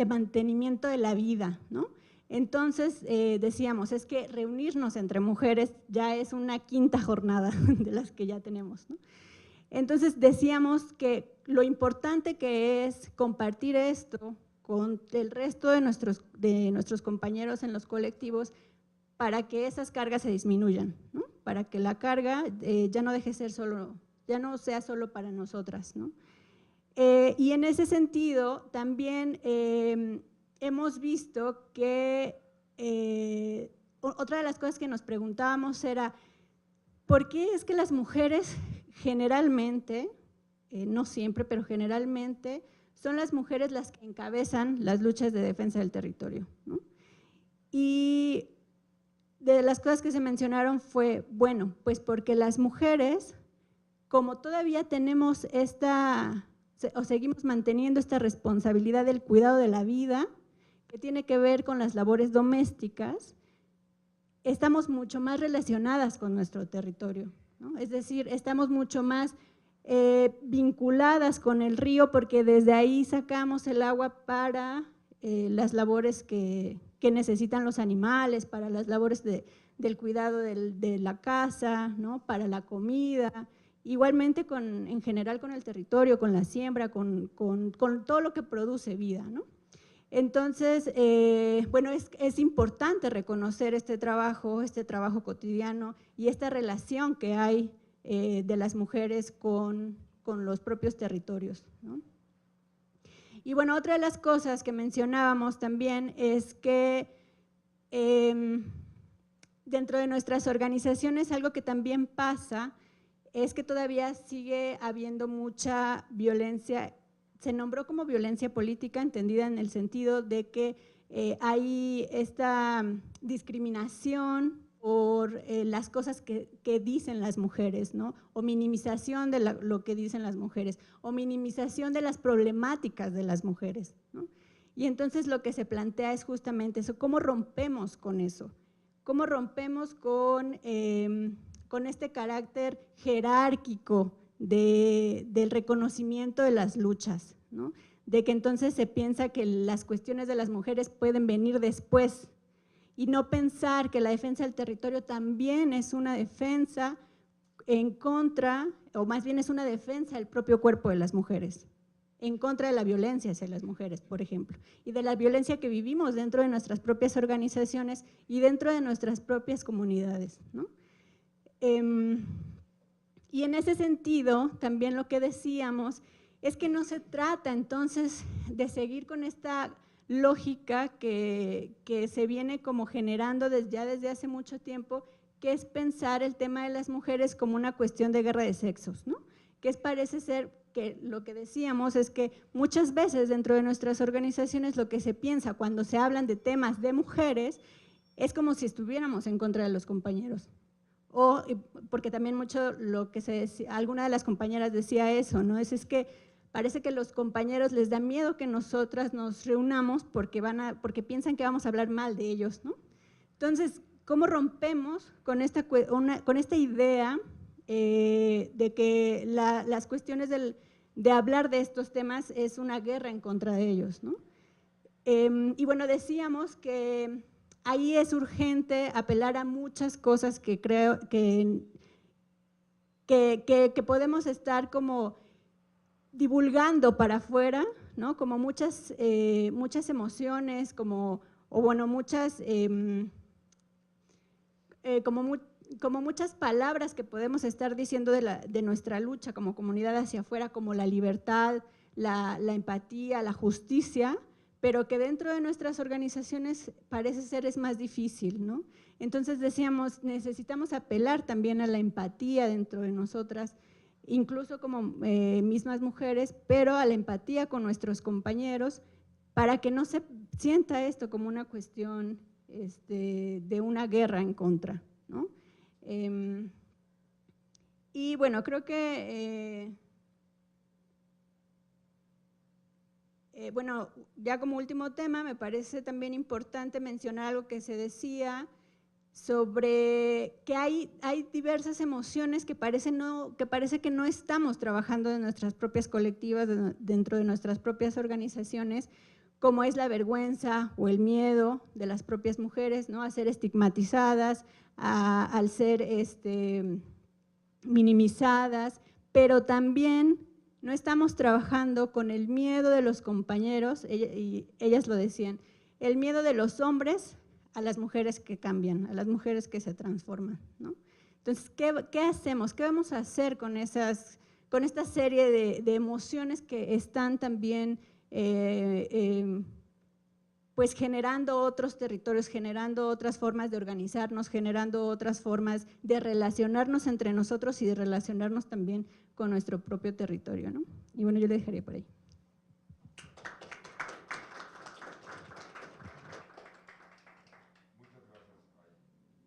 mantenimiento de la vida, ¿no? Entonces decíamos, es que reunirnos entre mujeres ya es una quinta jornada de las que ya tenemos, ¿no? Entonces decíamos que lo importante que es compartir esto con el resto de nuestros compañeros en los colectivos para que esas cargas se disminuyan, ¿no? Para que la carga ya no deje ser solo, ya no sea solo para nosotras, ¿no? Y en ese sentido también hemos visto que otra de las cosas que nos preguntábamos era ¿por qué es que las mujeres generalmente, no siempre, pero generalmente son las mujeres las que encabezan las luchas de defensa del territorio, ¿no? Y de las cosas que se mencionaron fue, bueno, pues porque las mujeres, como todavía tenemos o seguimos manteniendo esta responsabilidad del cuidado de la vida, que tiene que ver con las labores domésticas, estamos mucho más relacionadas con nuestro territorio, ¿no? Es decir, estamos mucho más vinculadas con el río porque desde ahí sacamos el agua para las labores que necesitan los animales, para las labores del cuidado de la casa, ¿no? Para la comida. Igualmente en general con el territorio, con la siembra, con todo lo que produce vida, ¿no? Entonces, bueno, es importante reconocer este trabajo cotidiano y esta relación que hay de las mujeres con los propios territorios, ¿no? Y bueno, otra de las cosas que mencionábamos también es que dentro de nuestras organizaciones algo que también pasa es que todavía sigue habiendo mucha violencia, se nombró como violencia política, entendida en el sentido de que hay esta discriminación por las cosas que dicen las mujeres, ¿no? O minimización de lo que dicen las mujeres, o minimización de las problemáticas de las mujeres, ¿no? Y entonces lo que se plantea es justamente eso, ¿cómo rompemos con eso? ¿Cómo rompemos con este carácter jerárquico del reconocimiento de las luchas, ¿no? De que entonces se piensa que las cuestiones de las mujeres pueden venir después y no pensar que la defensa del territorio también es una defensa en contra, o más bien es una defensa del propio cuerpo de las mujeres, en contra de la violencia hacia las mujeres, por ejemplo, y de la violencia que vivimos dentro de nuestras propias organizaciones y dentro de nuestras propias comunidades, ¿no? Y en ese sentido, también lo que decíamos es que no se trata entonces de seguir con esta lógica que se viene como generando ya desde hace mucho tiempo, que es pensar el tema de las mujeres como una cuestión de guerra de sexos, ¿no? Que parece ser que lo que decíamos es que muchas veces dentro de nuestras organizaciones lo que se piensa cuando se hablan de temas de mujeres es como si estuviéramos en contra de los compañeros. O porque también mucho lo que se decía, alguna de las compañeras decía eso, ¿no? Es que parece que los compañeros les da miedo que nosotras nos reunamos porque piensan que vamos a hablar mal de ellos, ¿no? Entonces, ¿cómo rompemos con esta idea de que las cuestiones de hablar de estos temas es una guerra en contra de ellos, ¿no? Y bueno, decíamos que ahí es urgente apelar a muchas cosas que creo que podemos estar como divulgando para afuera, ¿no? Como muchas emociones, como muchas palabras que podemos estar diciendo de nuestra lucha como comunidad hacia afuera, como la libertad, la empatía, la justicia, pero que dentro de nuestras organizaciones parece ser es más difícil, ¿no? Entonces decíamos, necesitamos apelar también a la empatía dentro de nosotras, incluso como mismas mujeres, pero a la empatía con nuestros compañeros para que no se sienta esto como una cuestión de una guerra en contra, ¿no? Y bueno, creo que, bueno, ya como último tema, me parece también importante mencionar algo que se decía sobre que hay diversas emociones que parece que no estamos trabajando en nuestras propias colectivas, dentro de nuestras propias organizaciones, como es la vergüenza o el miedo de las propias mujeres, ¿no? A ser estigmatizadas, al ser minimizadas, pero también no estamos trabajando con el miedo de los compañeros, y ellas lo decían, el miedo de los hombres a las mujeres que cambian, a las mujeres que se transforman, ¿no? Entonces, ¿qué hacemos? ¿Qué vamos a hacer con esta serie de emociones que están también pues generando otros territorios, generando otras formas de organizarnos, generando otras formas de relacionarnos entre nosotros y de relacionarnos también con nuestro propio territorio, ¿no? Y bueno, yo le dejaría por ahí.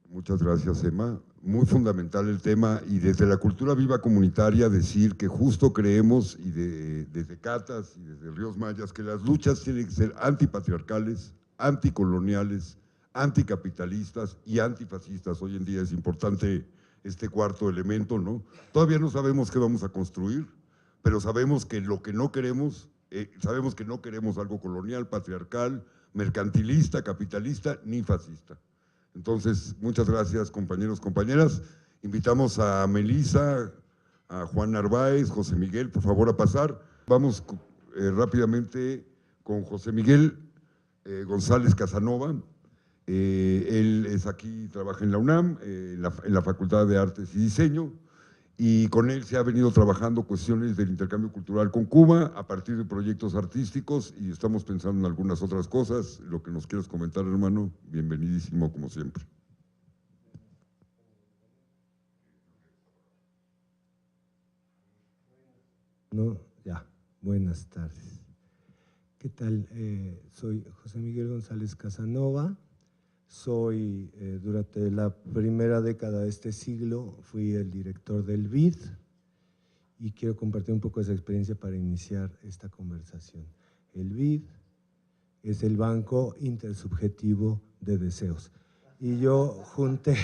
Muchas gracias, Emma. Muy fundamental el tema, y desde la cultura viva comunitaria decir que justo creemos, y desde Catas y desde Ríos Mayas, que las luchas tienen que ser antipatriarcales, anticoloniales, anticapitalistas y antifascistas. Hoy en día es importante este cuarto elemento, ¿no? Todavía no sabemos qué vamos a construir, pero sabemos que lo que no queremos, sabemos que no queremos algo colonial, patriarcal, mercantilista, capitalista, ni fascista. Entonces, muchas gracias, compañeros, compañeras. Invitamos a Melissa, a Juan Narváez, José Miguel, por favor, a pasar. Vamos rápidamente con José Miguel González Casanova. Él es aquí, trabaja en la UNAM, en la Facultad de Artes y Diseño, y con él se ha venido trabajando cuestiones del intercambio cultural con Cuba a partir de proyectos artísticos, y estamos pensando en algunas otras cosas. Lo que nos quieras comentar, hermano, bienvenidísimo como siempre. No, ya, buenas tardes. ¿Qué tal? Soy José Miguel González Casanova. Soy, durante la primera década de este siglo, fui el director del BID, y quiero compartir un poco esa experiencia para iniciar esta conversación. El BID es el Banco Intersubjetivo de Deseos, y yo junté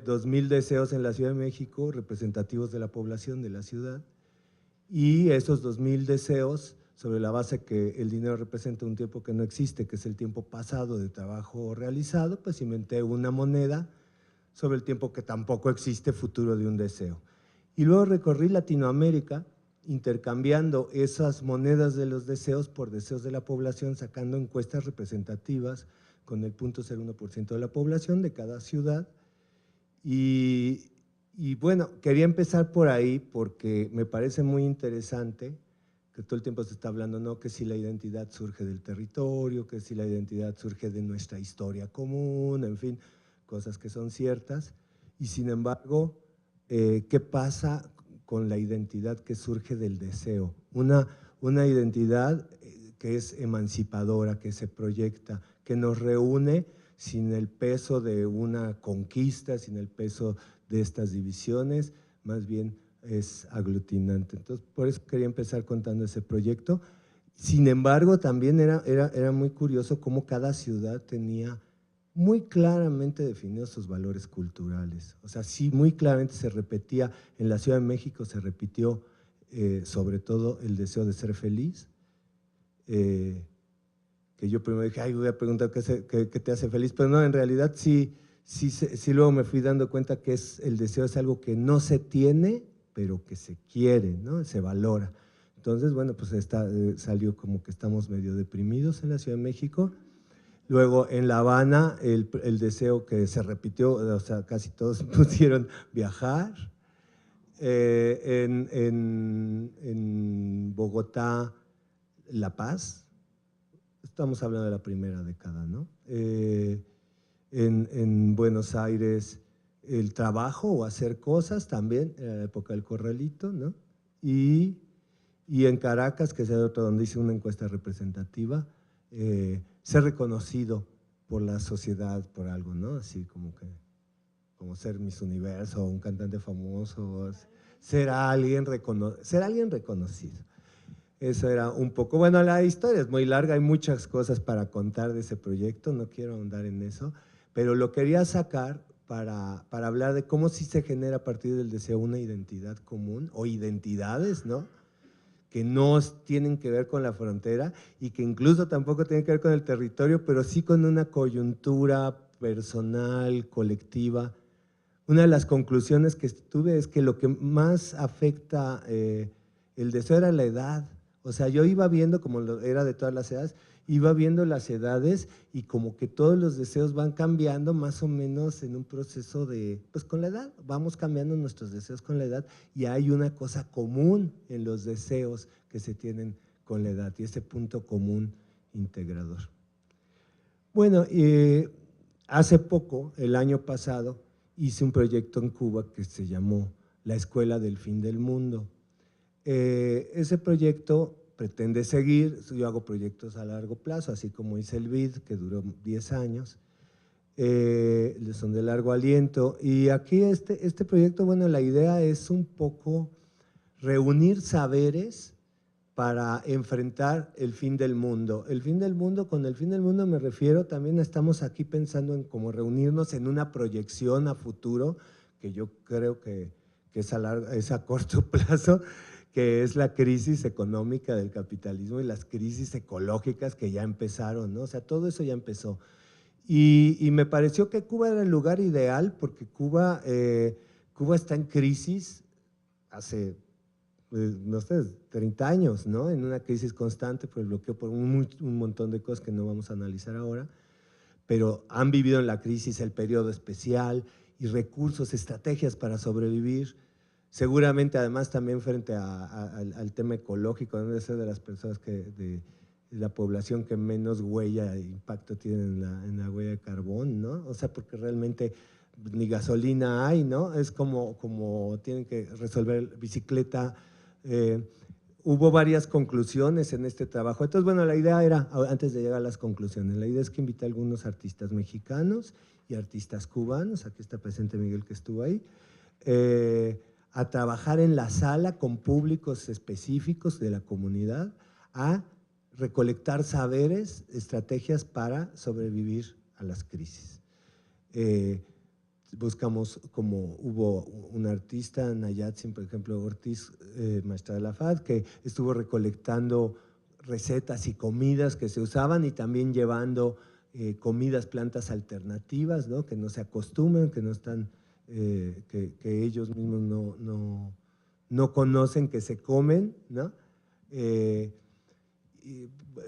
2,000 deseos en la Ciudad de México, representativos de la población de la ciudad, y esos 2,000 deseos, sobre la base que el dinero representa un tiempo que no existe, que es el tiempo pasado de trabajo realizado, pues inventé una moneda sobre el tiempo que tampoco existe, futuro de un deseo. Y luego recorrí Latinoamérica intercambiando esas monedas de los deseos por deseos de la población, sacando encuestas representativas con el 0.01% de la población de cada ciudad. Y bueno, quería empezar por ahí porque me parece muy interesante que todo el tiempo se está hablando, ¿no?, que si la identidad surge del territorio, que si la identidad surge de nuestra historia común, en fin, cosas que son ciertas. Y sin embargo, ¿qué pasa con la identidad que surge del deseo? Una identidad que es emancipadora, que se proyecta, que nos reúne sin el peso de una conquista, sin el peso de estas divisiones, más bien es aglutinante. Entonces, por eso quería empezar contando ese proyecto. Sin embargo, también era muy curioso cómo cada ciudad tenía muy claramente definidos sus valores culturales. O sea, sí, muy claramente se repetía. En la Ciudad de México se repitió sobre todo el deseo de ser feliz, que yo primero dije, ay, voy a preguntar qué te hace feliz, pero no, en realidad sí luego me fui dando cuenta que el deseo es algo que no se tiene, pero que se quiere, ¿no? Se valora. Entonces, bueno, pues salió como que estamos medio deprimidos en la Ciudad de México. Luego en La Habana el deseo que se repitió, o sea, casi todos pusieron viajar. En Bogotá, la paz. Estamos hablando de la primera década, ¿no? En Buenos Aires, el trabajo o hacer cosas también, en la época del corralito, ¿no? Y en Caracas, que es el otro donde hice una encuesta representativa, ser reconocido por la sociedad por algo, ¿no? Así como que como ser Miss Universo, un cantante famoso, ser alguien reconocido. Eso era un poco, bueno, la historia es muy larga, hay muchas cosas para contar de ese proyecto, no quiero ahondar en eso, pero lo quería sacar para hablar de cómo sí se genera a partir del deseo una identidad común o identidades, ¿no? Que no tienen que ver con la frontera y que incluso tampoco tienen que ver con el territorio, pero sí con una coyuntura personal, colectiva. Una de las conclusiones que tuve es que lo que más afecta el deseo era la edad. O sea, yo iba viendo, como era de todas las edades, iba viendo las edades y como que todos los deseos van cambiando más o menos en un proceso de, pues con la edad, vamos cambiando nuestros deseos con la edad y hay una cosa común en los deseos que se tienen con la edad y ese punto común integrador. Bueno, hace poco, el año pasado, hice un proyecto en Cuba que se llamó La Escuela del Fin del Mundo. Ese proyecto pretende seguir, yo hago proyectos a largo plazo, así como hice el BID, que duró 10 años, son de largo aliento, y aquí este proyecto, bueno, la idea es un poco reunir saberes para enfrentar el fin del mundo. El fin del mundo, con el fin del mundo me refiero, también estamos aquí pensando en cómo reunirnos en una proyección a futuro, que yo creo que es a corto plazo, que es la crisis económica del capitalismo y las crisis ecológicas que ya empezaron, ¿no? O sea, todo eso ya empezó. Y me pareció que Cuba era el lugar ideal porque Cuba está en crisis hace, no sé, 30 años, ¿no? En una crisis constante por el bloqueo, por un montón de cosas que no vamos a analizar ahora, pero han vivido en la crisis el periodo especial y recursos, estrategias para sobrevivir. Seguramente además también frente al tema ecológico, debe ser de las personas de la población que menos huella e impacto tiene en la huella de carbón, ¿no? O sea, porque realmente ni gasolina hay, ¿no? Es como tienen que resolver bicicleta. Hubo varias conclusiones en este trabajo. Entonces, bueno, la idea era, antes de llegar a las conclusiones, la idea es que invité a algunos artistas mexicanos y artistas cubanos, aquí está presente Miguel que estuvo ahí, a trabajar en la sala con públicos específicos de la comunidad, a recolectar saberes, estrategias para sobrevivir a las crisis. Buscamos, como hubo un artista, Nayatsin, por ejemplo, Ortiz, maestra de la FAD, que estuvo recolectando recetas y comidas que se usaban y también llevando comidas, plantas alternativas, ¿no? Que no se acostumbran, que no están… que ellos mismos no conocen que se comen, ¿no?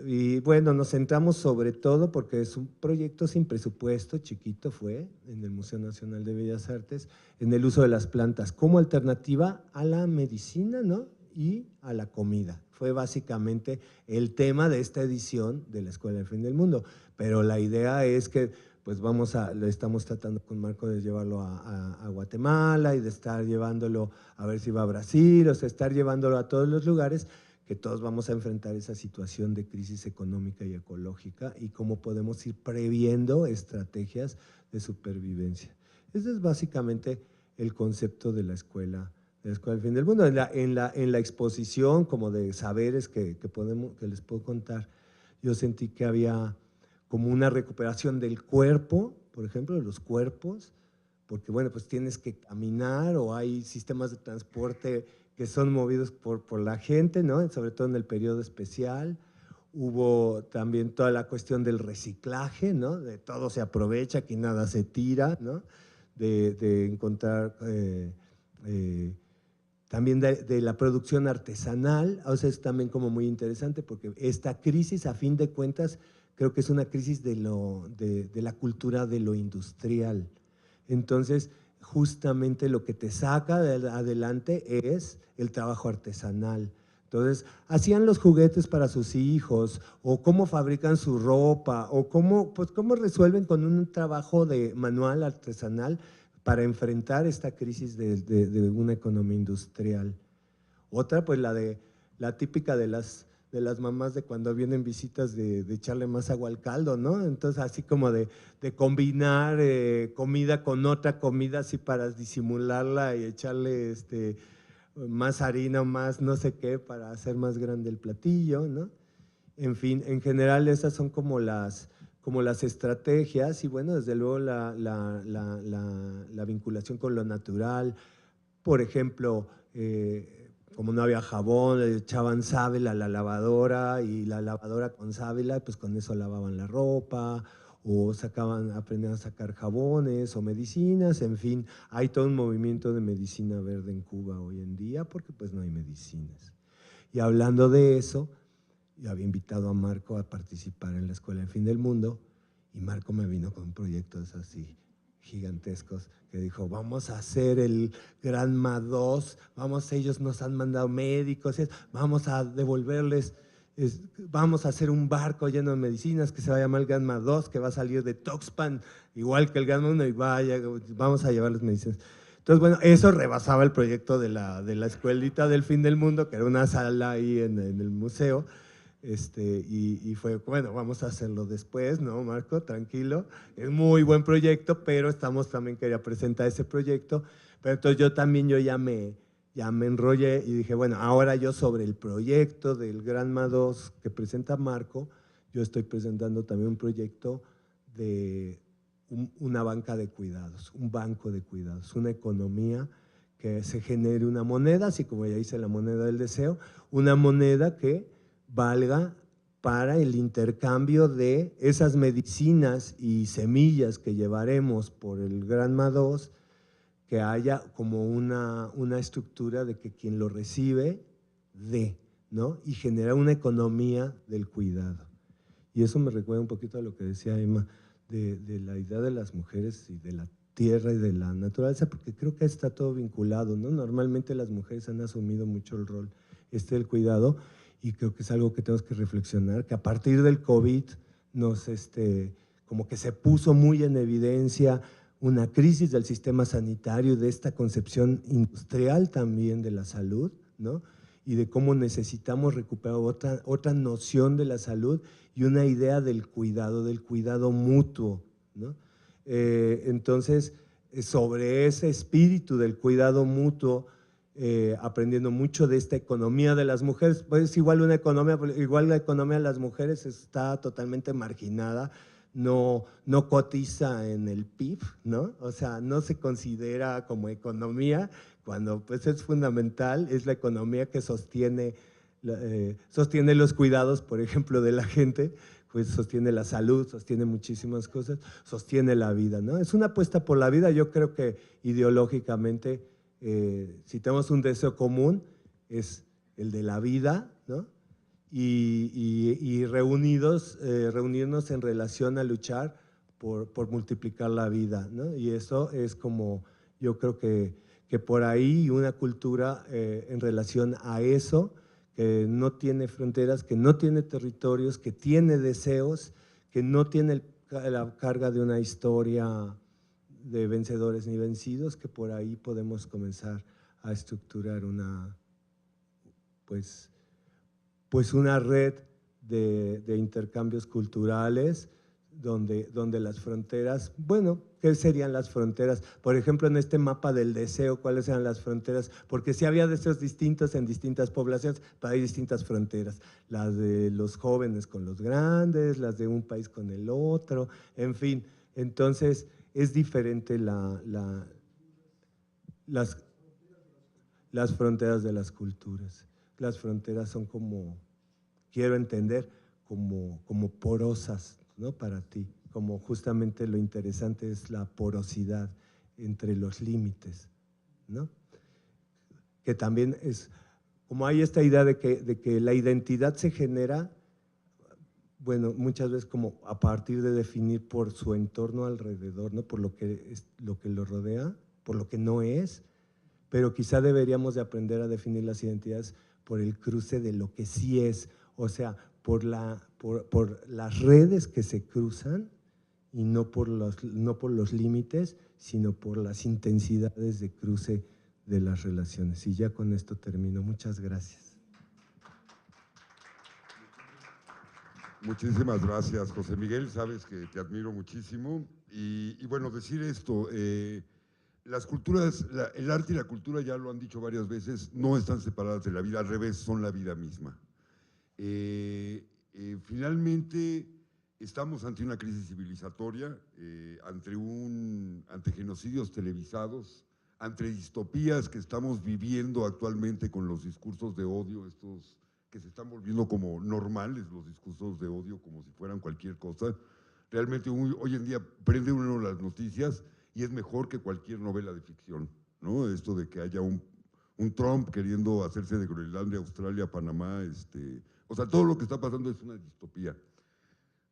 Y bueno, nos centramos sobre todo porque es un proyecto sin presupuesto, chiquito fue, en el Museo Nacional de Bellas Artes, en el uso de las plantas como alternativa a la medicina, ¿no? Y a la comida. Fue básicamente el tema de esta edición de la Escuela del Fin del Mundo, pero la idea es que pues lo estamos tratando con Marco de llevarlo a Guatemala y de estar llevándolo a ver si va a Brasil, o sea, estar llevándolo a todos los lugares que todos vamos a enfrentar esa situación de crisis económica y ecológica y cómo podemos ir previendo estrategias de supervivencia. Ese es básicamente el concepto de la Escuela del Fin del Mundo. En la exposición como de saberes que les puedo contar, yo sentí que había como una recuperación del cuerpo, por ejemplo, de los cuerpos, porque bueno, pues tienes que caminar o hay sistemas de transporte que son movidos por la gente, ¿no? Sobre todo en el periodo especial. Hubo también toda la cuestión del reciclaje, ¿no? De todo se aprovecha, que nada se tira, ¿no? De encontrar también de la producción artesanal, o sea, es también como muy interesante porque esta crisis, a fin de cuentas, creo que es una crisis de la cultura de lo industrial. Entonces, justamente lo que te saca adelante es el trabajo artesanal. Entonces, hacían los juguetes para sus hijos, o cómo fabrican su ropa, o cómo resuelven con un trabajo de manual artesanal para enfrentar esta crisis de una economía industrial. Otra, pues la típica de de las mamás de cuando vienen visitas de echarle más agua al caldo, ¿no? Entonces así como de combinar comida con otra comida así para disimularla y echarle más harina o más no sé qué para hacer más grande el platillo, ¿no? En fin, en general esas son como las estrategias y bueno, desde luego la vinculación con lo natural. Por ejemplo, como no había jabón, le echaban sábila a la lavadora y la lavadora con sábila, pues con eso lavaban la ropa o aprendían a sacar jabones o medicinas, en fin, hay todo un movimiento de medicina verde en Cuba hoy en día porque pues no hay medicinas. Y hablando de eso, yo había invitado a Marco a participar en la Escuela del Fin del Mundo y Marco me vino con proyectos así gigantescos que dijo, vamos a hacer el Granma 2, ellos nos han mandado médicos, vamos a devolverles, vamos a hacer un barco lleno de medicinas que se va a llamar el Granma 2, que va a salir de Tuxpan, igual que el Granma 1, y vamos a llevarles medicinas. Entonces, bueno, eso rebasaba el proyecto de la Escuelita del Fin del Mundo, que era una sala ahí en el museo, y fue, bueno, vamos a hacerlo después, ¿no, Marco? Tranquilo, es muy buen proyecto, pero quería presentar ese proyecto, pero entonces yo ya me enrollé y dije, bueno, ahora yo sobre el proyecto del Granma 2 que presenta Marco, yo estoy presentando también un proyecto de una banca de cuidados, un banco de cuidados, una economía que se genere una moneda, así como ya hice la moneda del deseo, una moneda que valga para el intercambio de esas medicinas y semillas que llevaremos por el Granma 2, que haya como una estructura de que quien lo recibe dé, ¿no? Y genera una economía del cuidado. Y eso me recuerda un poquito a lo que decía Emma, de la idea de las mujeres y de la tierra y de la naturaleza, porque creo que está todo vinculado, ¿no? Normalmente las mujeres han asumido mucho el rol del cuidado, y creo que es algo que tenemos que reflexionar, que a partir del COVID como que se puso muy en evidencia una crisis del sistema sanitario, de esta concepción industrial también de la salud, ¿no? Y de cómo necesitamos recuperar otra noción de la salud y una idea del cuidado mutuo, ¿no? Entonces, sobre ese espíritu del cuidado mutuo, aprendiendo mucho de esta economía de las mujeres, pues igual la economía de las mujeres está totalmente marginada, no cotiza en el PIB, ¿no? O sea, no se considera como economía, cuando pues es fundamental, es la economía que sostiene los cuidados, por ejemplo, de la gente, pues sostiene la salud, sostiene muchísimas cosas, sostiene la vida, ¿no? Es una apuesta por la vida, yo creo que ideológicamente, si tenemos un deseo común, es el de la vida, ¿no? Y reunirnos en relación a luchar por multiplicar la vida, ¿no? Y eso es como, yo creo que por ahí una cultura en relación a eso, que no tiene fronteras, que no tiene territorios, que tiene deseos, que no tiene la carga de una historia de vencedores ni vencidos, que por ahí podemos comenzar a estructurar una red de intercambios culturales donde las fronteras, bueno, ¿qué serían las fronteras? Por ejemplo, en este mapa del deseo, ¿cuáles eran las fronteras? Porque sí había deseos distintos en distintas poblaciones, pero hay distintas fronteras, las de los jóvenes con los grandes, las de un país con el otro, en fin. Entonces, es diferente las fronteras de las culturas. Las fronteras son como, quiero entender, como porosas, ¿no? Para ti, como justamente lo interesante es la porosidad entre los límites, ¿no? Que también es, como hay esta idea de que la identidad se genera, bueno, muchas veces como a partir de definir por su entorno alrededor, ¿no? Por lo que lo rodea, por lo que no es, pero quizá deberíamos de aprender a definir las identidades por el cruce de lo que sí es, o sea, por las redes que se cruzan y no por los límites, sino por las intensidades de cruce de las relaciones. Y ya con esto termino. Muchas gracias. Muchísimas gracias, José Miguel, sabes que te admiro muchísimo. Y bueno, decir esto, las culturas, el arte y la cultura, ya lo han dicho varias veces, no están separadas de la vida, al revés, son la vida misma. Finalmente, estamos ante una crisis civilizatoria, ante genocidios televisados, ante distopías que estamos viviendo actualmente con los discursos de odio, estos que se están volviendo como normales, los discursos de odio, como si fueran cualquier cosa. Realmente hoy en día prende uno las noticias y es mejor que cualquier novela de ficción, ¿no? Esto de que haya un Trump queriendo hacerse de Groenlandia, Australia, Panamá, o sea, todo lo que está pasando es una distopía.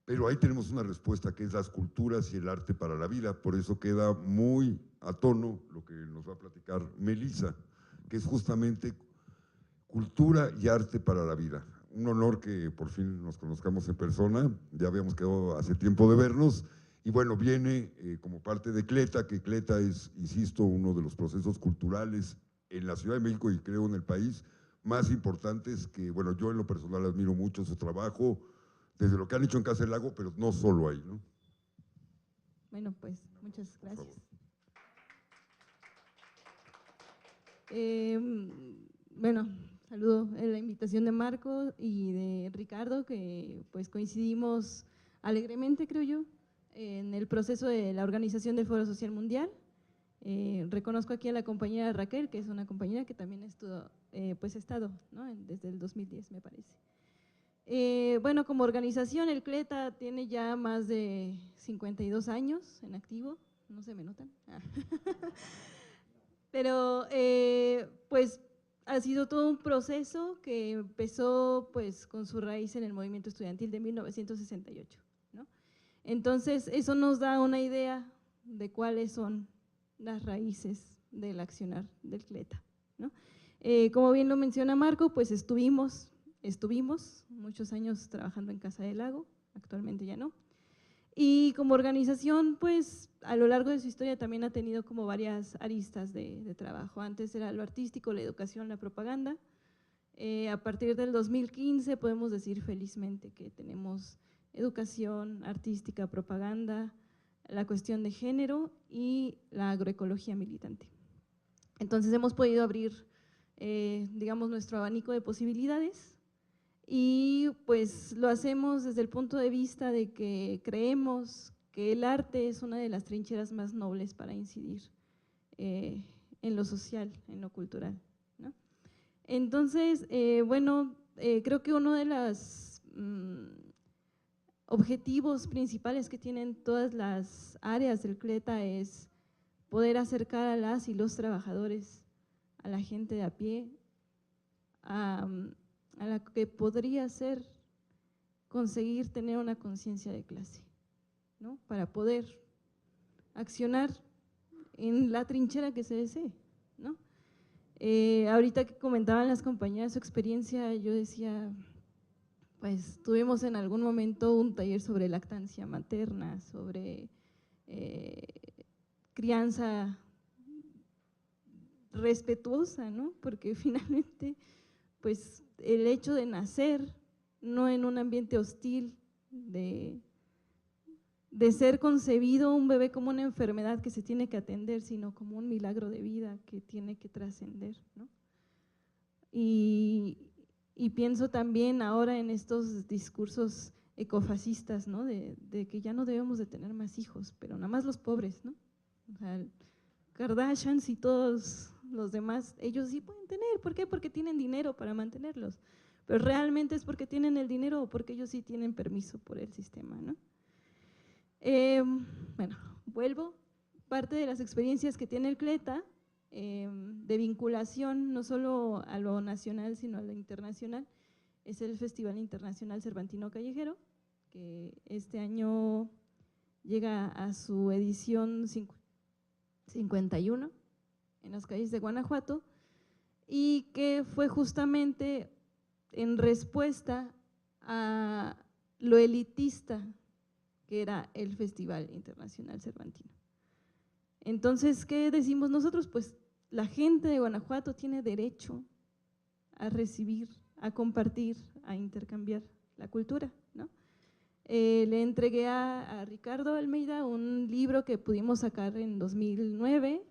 Pero ahí tenemos una respuesta que es las culturas y el arte para la vida, por eso queda muy a tono lo que nos va a platicar Melissa, que es justamente cultura y arte para la vida. Un honor que por fin nos conozcamos en persona, ya habíamos quedado hace tiempo de vernos, y bueno, viene como parte de CLETA, que CLETA es, insisto, uno de los procesos culturales en la Ciudad de México y creo en el país más importantes que, bueno, yo en lo personal admiro mucho su trabajo, desde lo que han hecho en Casa del Lago, pero no solo ahí, ¿no? Bueno, pues muchas gracias. Bueno, saludo en la invitación de Marco y de Ricardo, que pues coincidimos alegremente, creo yo, en el proceso de la organización del Foro Social Mundial. Reconozco aquí a la compañera Raquel, que es una compañera que también pues ha estado, ¿no? Desde el 2010, me parece. Bueno, como organización, el CLETA tiene ya más de 52 años en activo, no se me notan. Pero pues ha sido todo un proceso que empezó pues con su raíz en el movimiento estudiantil de 1968, ¿no? Entonces, eso nos da una idea de cuáles son las raíces del accionar del CLETA, ¿no? Como bien lo menciona Marco, pues estuvimos muchos años trabajando en Casa del Lago, actualmente ya no. Y como organización, pues a lo largo de su historia también ha tenido como varias aristas de trabajo. Antes era lo artístico, la educación, la propaganda. A partir del 2015 podemos decir felizmente que tenemos educación artística, propaganda, la cuestión de género y la agroecología militante. Entonces hemos podido abrir, digamos, nuestro abanico de posibilidades. Y pues lo hacemos desde el punto de vista de que creemos que el arte es una de las trincheras más nobles para incidir en lo social, en lo cultural, ¿no? Entonces, bueno, creo que uno de los objetivos principales que tienen todas las áreas del CLETA es poder acercar a las y los trabajadores, a la gente de a pie, a la que podría ser conseguir tener una conciencia de clase, ¿no? Para poder accionar en la trinchera que se desee, ¿no? Ahorita que comentaban las compañeras su experiencia, yo decía, pues tuvimos en algún momento un taller sobre lactancia materna, sobre crianza respetuosa, ¿no? Porque finalmente, pues el hecho de nacer no en un ambiente hostil, de ser concebido un bebé como una enfermedad que se tiene que atender, sino como un milagro de vida que tiene que trascender, ¿no? Y pienso también ahora en estos discursos ecofascistas, ¿no? De que ya no debemos de tener más hijos, pero nada más los pobres, ¿no? O sea, Kardashians y todos los demás, ellos sí pueden tener. ¿Por qué? Porque tienen dinero para mantenerlos, pero realmente es porque tienen el dinero o porque ellos sí tienen permiso por el sistema, ¿no? Bueno, vuelvo, parte de las experiencias que tiene el CLETA de vinculación no solo a lo nacional sino a lo internacional es el Festival Internacional Cervantino Callejero, que este año llega a su edición 51 en las calles de Guanajuato, y que fue justamente en respuesta a lo elitista que era el Festival Internacional Cervantino. Entonces, ¿qué decimos nosotros? Pues la gente de Guanajuato tiene derecho a recibir, a compartir, a intercambiar la cultura, ¿no? Le entregué a Ricardo Almeida un libro que pudimos sacar en 2009,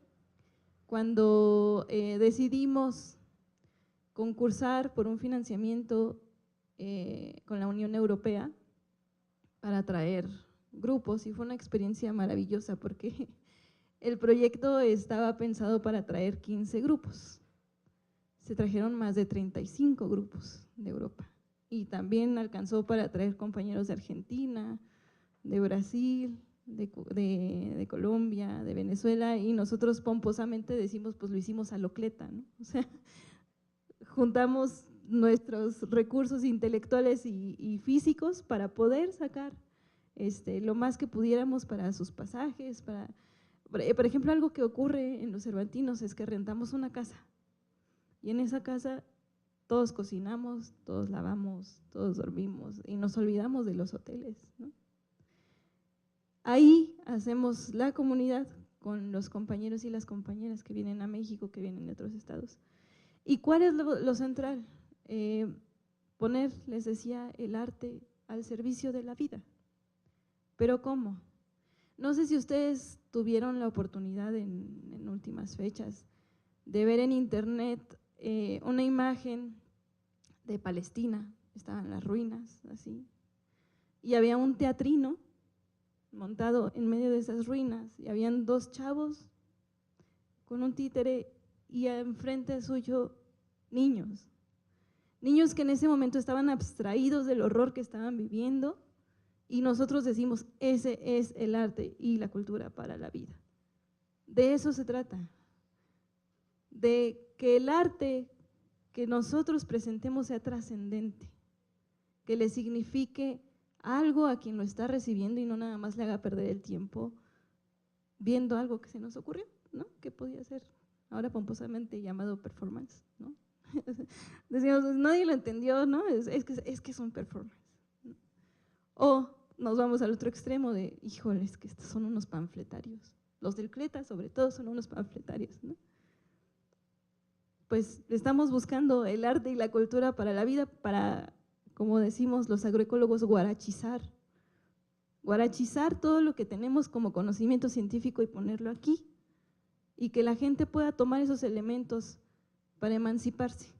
cuando decidimos concursar por un financiamiento con la Unión Europea para traer grupos, y fue una experiencia maravillosa porque el proyecto estaba pensado para traer 15 grupos. Se trajeron más de 35 grupos de Europa y también alcanzó para traer compañeros de Argentina, de Brasil, de Colombia, de Venezuela, y nosotros pomposamente decimos, pues lo hicimos a lo cleta, ¿no? O sea, juntamos nuestros recursos intelectuales y físicos para poder sacar lo más que pudiéramos para sus pasajes, por ejemplo, algo que ocurre en los Cervantinos es que rentamos una casa y en esa casa todos cocinamos, todos lavamos, todos dormimos y nos olvidamos de los hoteles, ¿no? Ahí hacemos la comunidad con los compañeros y las compañeras que vienen a México, que vienen de otros estados. ¿Y cuál es lo central? Poner, les decía, el arte al servicio de la vida. ¿Pero cómo? No sé si ustedes tuvieron la oportunidad en últimas fechas de ver en internet una imagen de Palestina, estaban las ruinas, así, y había un teatrino montado en medio de esas ruinas, y habían dos chavos con un títere y enfrente suyo niños que en ese momento estaban abstraídos del horror que estaban viviendo, y nosotros decimos, ese es el arte y la cultura para la vida. De eso se trata, de que el arte que nosotros presentemos sea trascendente, que le signifique algo a quien lo está recibiendo y no nada más le haga perder el tiempo viendo algo que se nos ocurrió, ¿no? Que podía ser ahora pomposamente llamado performance, ¿no? Decíamos, nadie lo entendió, ¿no? Es que es un performance, ¿no? O nos vamos al otro extremo de, híjole, es que estos son unos panfletarios. Los del Cleta, sobre todo, son unos panfletarios, ¿no? Pues estamos buscando el arte y la cultura para la vida, para, como decimos los agroecólogos, guarachizar todo lo que tenemos como conocimiento científico y ponerlo aquí, y que la gente pueda tomar esos elementos para emanciparse,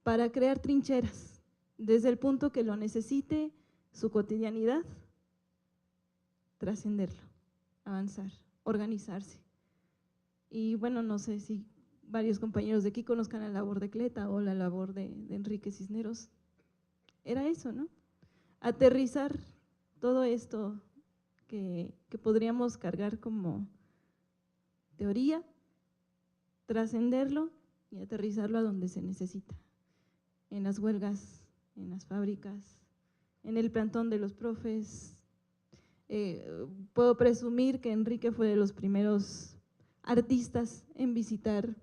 para crear trincheras, desde el punto que lo necesite su cotidianidad, trascenderlo, avanzar, organizarse. Y bueno, no sé si varios compañeros de aquí conozcan la labor de Cleta o la labor de Enrique Cisneros. Era eso, ¿no? Aterrizar todo esto que podríamos cargar como teoría, trascenderlo y aterrizarlo a donde se necesita, en las huelgas, en las fábricas, en el plantón de los profes. Puedo presumir que Enrique fue de los primeros artistas en visitar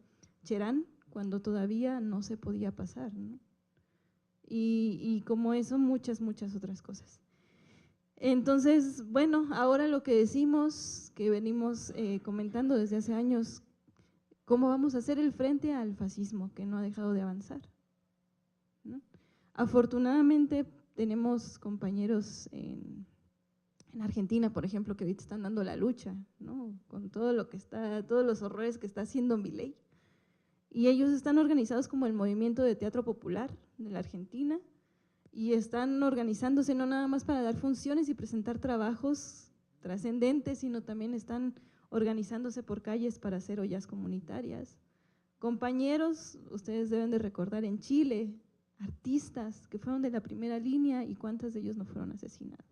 Cherán cuando todavía no se podía pasar, ¿no? Y como eso, muchas otras cosas. Entonces, bueno, ahora lo que decimos, que venimos comentando desde hace años, ¿cómo vamos a hacer el frente al fascismo que no ha dejado de avanzar, ¿no? Afortunadamente tenemos compañeros en Argentina, por ejemplo, que ahorita están dando la lucha, ¿no? Con todo lo que está, todos los horrores que está haciendo Milei. Y ellos están organizados como el Movimiento de Teatro Popular de la Argentina, y están organizándose no nada más para dar funciones y presentar trabajos trascendentes, sino también están organizándose por calles para hacer ollas comunitarias. Compañeros, ustedes deben de recordar en Chile, artistas que fueron de la primera línea y cuántos de ellos no fueron asesinados,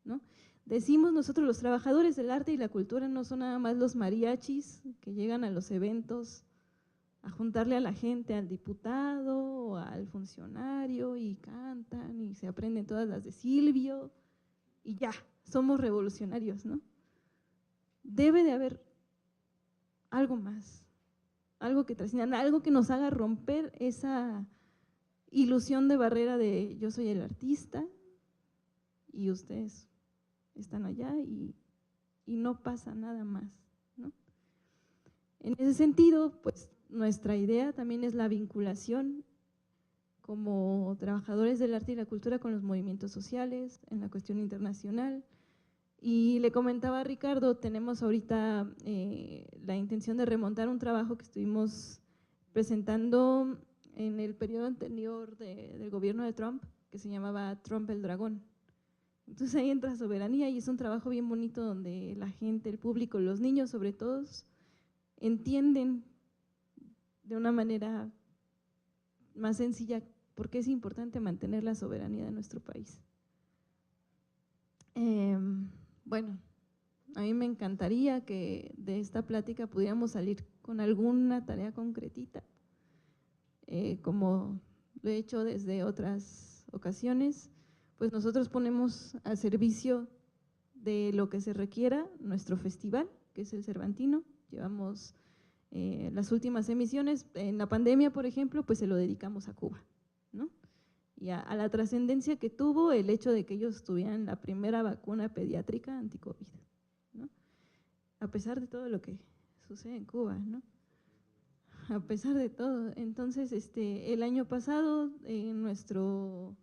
¿no? Decimos nosotros, los trabajadores del arte y la cultura no son nada más los mariachis que llegan a los eventos a juntarle a la gente, al diputado o al funcionario, y cantan y se aprenden todas las de Silvio y ya, somos revolucionarios, ¿no? Debe de haber algo más, algo que trascienda, algo que nos haga romper esa ilusión de barrera de yo soy el artista y ustedes están allá y no pasa nada más, ¿no? En ese sentido, pues nuestra idea también es la vinculación como trabajadores del arte y la cultura con los movimientos sociales, en la cuestión internacional. Y le comentaba a Ricardo, tenemos ahorita la intención de remontar un trabajo que estuvimos presentando en el periodo anterior del gobierno de Trump, que se llamaba Trump el Dragón. Entonces ahí entra soberanía y es un trabajo bien bonito donde la gente, el público, los niños sobre todo, entienden de una manera más sencilla por qué es importante mantener la soberanía de nuestro país. Bueno, a mí me encantaría que de esta plática pudiéramos salir con alguna tarea concretita, como lo he hecho desde otras ocasiones, pues nosotros ponemos al servicio de lo que se requiera nuestro festival, que es el Cervantino. Llevamos las últimas emisiones, en la pandemia, por ejemplo, pues se lo dedicamos a Cuba, ¿no? Y a la trascendencia que tuvo el hecho de que ellos tuvieran la primera vacuna pediátrica anti-COVID, ¿no? A pesar de todo lo que sucede en Cuba, ¿no? A pesar de todo. Entonces, el año pasado nuestro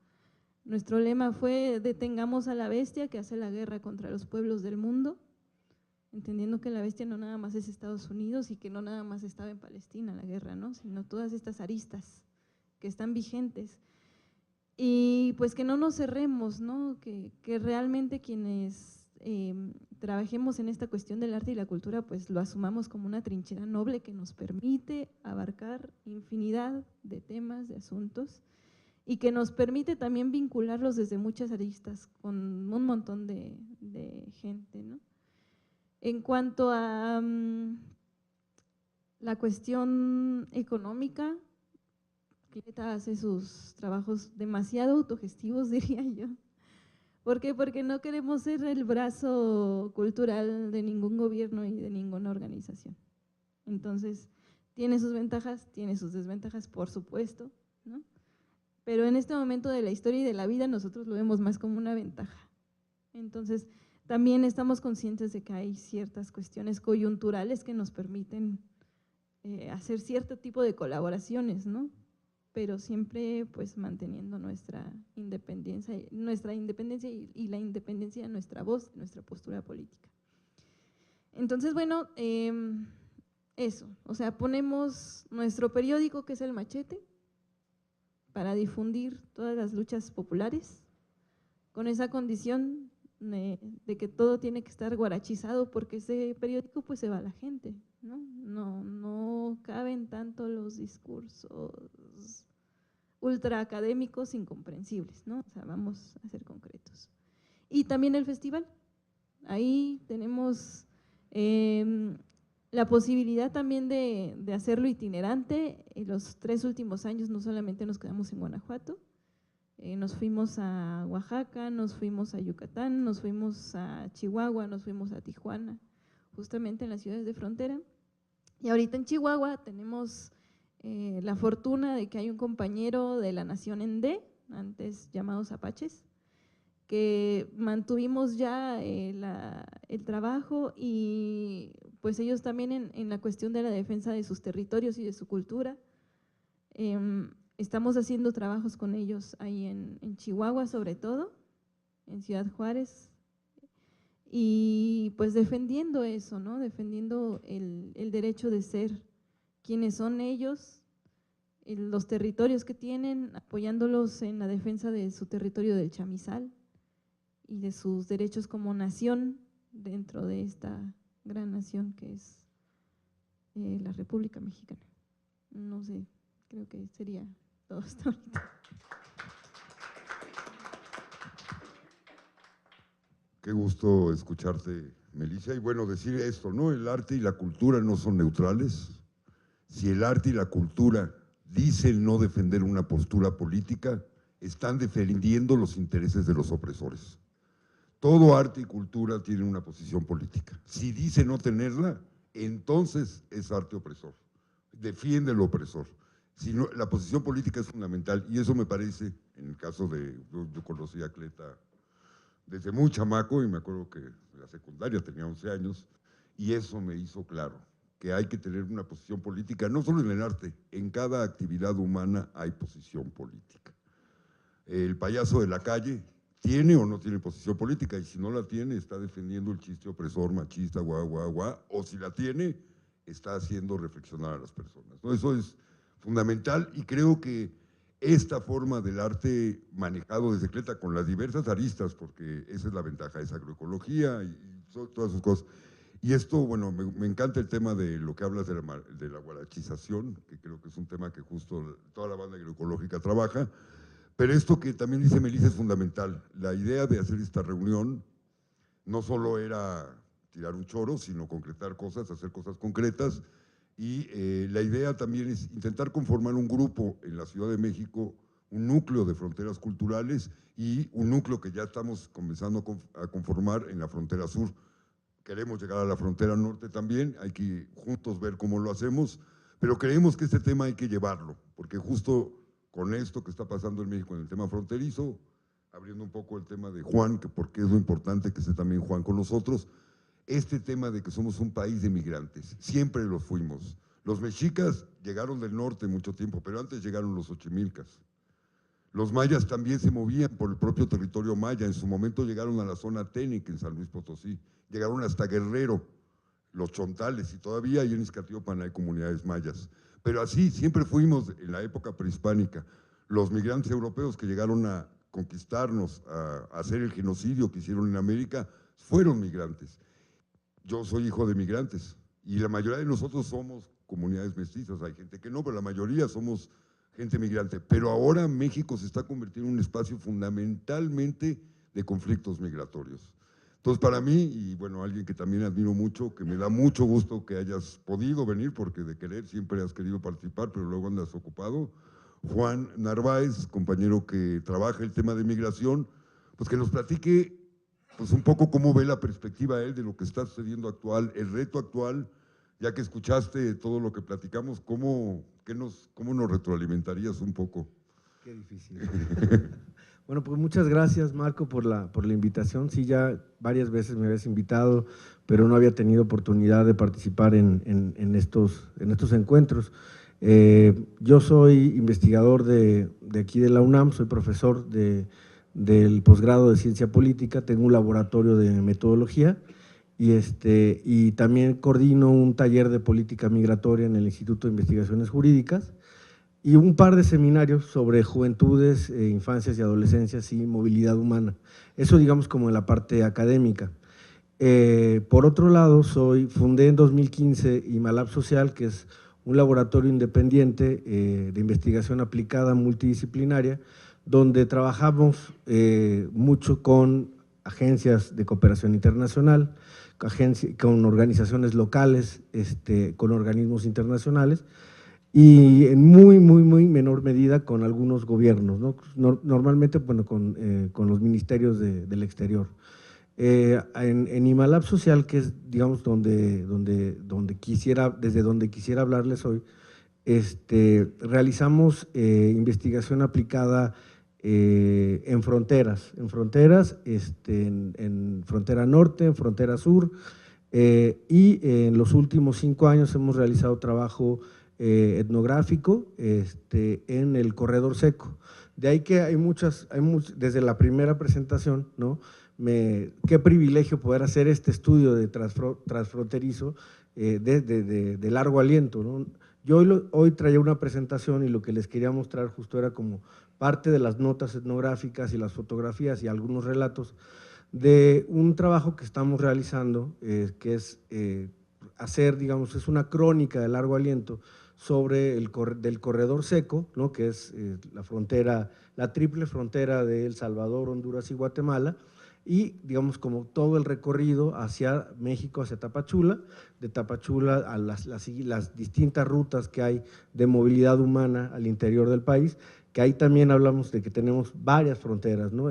lema fue detengamos a la bestia que hace la guerra contra los pueblos del mundo, entendiendo que la bestia no nada más es Estados Unidos y que no nada más estaba en Palestina la guerra, ¿no? Sino todas estas aristas que están vigentes. Y pues que no nos cerremos, ¿no? Que realmente quienes trabajemos en esta cuestión del arte y la cultura, pues lo asumamos como una trinchera noble que nos permite abarcar infinidad de temas, de asuntos, y que nos permite también vincularlos desde muchas aristas con un montón de gente, ¿no? En cuanto a la cuestión económica, Cleta hace sus trabajos demasiado autogestivos, diría yo. ¿Por qué? Porque no queremos ser el brazo cultural de ningún gobierno y de ninguna organización. Entonces, tiene sus ventajas, tiene sus desventajas, por supuesto, ¿no? Pero en este momento de la historia y de la vida nosotros lo vemos más como una ventaja. Entonces, también estamos conscientes de que hay ciertas cuestiones coyunturales que nos permiten hacer cierto tipo de colaboraciones, ¿no? Pero siempre pues manteniendo nuestra independencia y la independencia de nuestra voz, de nuestra postura política. Entonces, bueno, eso, o sea, ponemos nuestro periódico que es El Machete para difundir todas las luchas populares, con esa condición de que todo tiene que estar guarachizado porque ese periódico pues se va a la gente, ¿no? No caben tanto los discursos ultra académicos incomprensibles, ¿no? O sea, vamos a ser concretos. Y también el festival, ahí tenemos la posibilidad también de hacerlo itinerante. En los 3 últimos años no solamente nos quedamos en Guanajuato, nos fuimos a Oaxaca, nos fuimos a Yucatán, nos fuimos a Chihuahua, nos fuimos a Tijuana, justamente en las ciudades de frontera. Y ahorita en Chihuahua tenemos la fortuna de que hay un compañero de la Nación Endé, antes llamados Apaches, que mantuvimos ya el trabajo y pues ellos también en la cuestión de la defensa de sus territorios y de su cultura. Estamos haciendo trabajos con ellos ahí en Chihuahua sobre todo, en Ciudad Juárez, y pues defendiendo eso, ¿no? Defendiendo el derecho de ser quienes son ellos, los territorios que tienen, apoyándolos en la defensa de su territorio del chamizal y de sus derechos como nación dentro de esta gran nación que es la República Mexicana. No sé, creo que sería todo hasta ahorita. Qué gusto escucharte, Melissa. Y bueno, decir esto, ¿no? El arte y la cultura no son neutrales. Si el arte y la cultura dicen no defender una postura política, están defendiendo los intereses de los opresores. Todo arte y cultura tienen una posición política. Si dice no tenerla, entonces es arte opresor. Defiende al opresor. Si no, la posición política es fundamental y eso me parece, en el caso de, yo conocí a Cleta desde muy chamaco y me acuerdo que en la secundaria tenía 11 años y eso me hizo claro que hay que tener una posición política, no solo en el arte, en cada actividad humana hay posición política. El payaso de la calle tiene o no tiene posición política, y si no la tiene, está defendiendo el chiste opresor, machista, o si la tiene, está haciendo reflexionar a las personas, ¿no? Eso es fundamental, y creo que esta forma del arte manejado desde Cleta con las diversas aristas, porque esa es la ventaja, es agroecología y todas sus cosas. Y esto, bueno, me encanta el tema de lo que hablas de la guarachización, que creo que es un tema que justo toda la banda agroecológica trabaja, pero esto que también dice Melissa es fundamental. La idea de hacer esta reunión no solo era tirar un choro, sino concretar cosas, hacer cosas concretas, y la idea también es intentar conformar un grupo en la Ciudad de México, un núcleo de fronteras culturales y un núcleo que ya estamos comenzando a conformar en la frontera sur. Queremos llegar a la frontera norte también, hay que juntos ver cómo lo hacemos, pero creemos que este tema hay que llevarlo, porque justo con esto que está pasando en México en el tema fronterizo, abriendo un poco el tema de Juan, que porque es lo importante que esté también Juan con nosotros, este tema de que somos un país de migrantes, siempre lo fuimos. Los mexicas llegaron del norte mucho tiempo, pero antes llegaron los ochimilcas. Los mayas también se movían por el propio territorio maya, en su momento llegaron a la zona Ténic en San Luis Potosí, llegaron hasta Guerrero, los chontales, y todavía ahí en Izcatiopan hay comunidades mayas. Pero así siempre fuimos en la época prehispánica. Los migrantes europeos que llegaron a conquistarnos, a hacer el genocidio que hicieron en América, fueron migrantes. Yo soy hijo de migrantes y la mayoría de nosotros somos comunidades mestizas, hay gente que no, pero la mayoría somos gente migrante. Pero ahora México se está convirtiendo en un espacio fundamentalmente de conflictos migratorios. Entonces, para mí, y bueno, alguien que también admiro mucho, que me da mucho gusto que hayas podido venir, porque de querer siempre has querido participar, pero luego andas ocupado, Juan Narváez, compañero que trabaja el tema de migración, pues que nos platique pues un poco cómo ve la perspectiva él de lo que está sucediendo actual, el reto actual, ya que escuchaste todo lo que platicamos, ¿cómo nos retroalimentarías un poco? Qué difícil. Bueno, pues muchas gracias, Marco, por la invitación. Sí, ya varias veces me habías invitado, pero no había tenido oportunidad de participar en estos encuentros. Yo soy investigador de aquí de la UNAM, soy profesor del posgrado de Ciencia Política, tengo un laboratorio de metodología y también coordino un taller de política migratoria en el Instituto de Investigaciones Jurídicas y un par de seminarios sobre juventudes, infancias y adolescencias y movilidad humana. Eso digamos como en la parte académica. Por otro lado, fundé en 2015 Imalab Social, que es un laboratorio independiente de investigación aplicada multidisciplinaria, donde trabajamos mucho con agencias de cooperación internacional, con organizaciones locales, con organismos internacionales y en muy menor medida con algunos gobiernos, ¿no? Normalmente bueno, con los ministerios del exterior. En Imalab Social, que es digamos desde donde quisiera hablarles hoy, realizamos investigación aplicada en fronteras, en frontera norte, en frontera sur, y en los últimos 5 años hemos realizado trabajo etnográfico en el corredor seco. De ahí que hay desde la primera presentación, ¿no? Qué privilegio poder hacer este estudio de transfronterizo de largo aliento, ¿no? Yo hoy traía una presentación y lo que les quería mostrar justo era como parte de las notas etnográficas y las fotografías y algunos relatos de un trabajo que estamos realizando, que es hacer, digamos, es una crónica de largo aliento sobre del corredor seco, ¿no? Que es la triple frontera de El Salvador, Honduras y Guatemala, y digamos como todo el recorrido hacia México, hacia Tapachula, de Tapachula a las distintas rutas que hay de movilidad humana al interior del país, que ahí también hablamos de que tenemos varias fronteras, ¿no?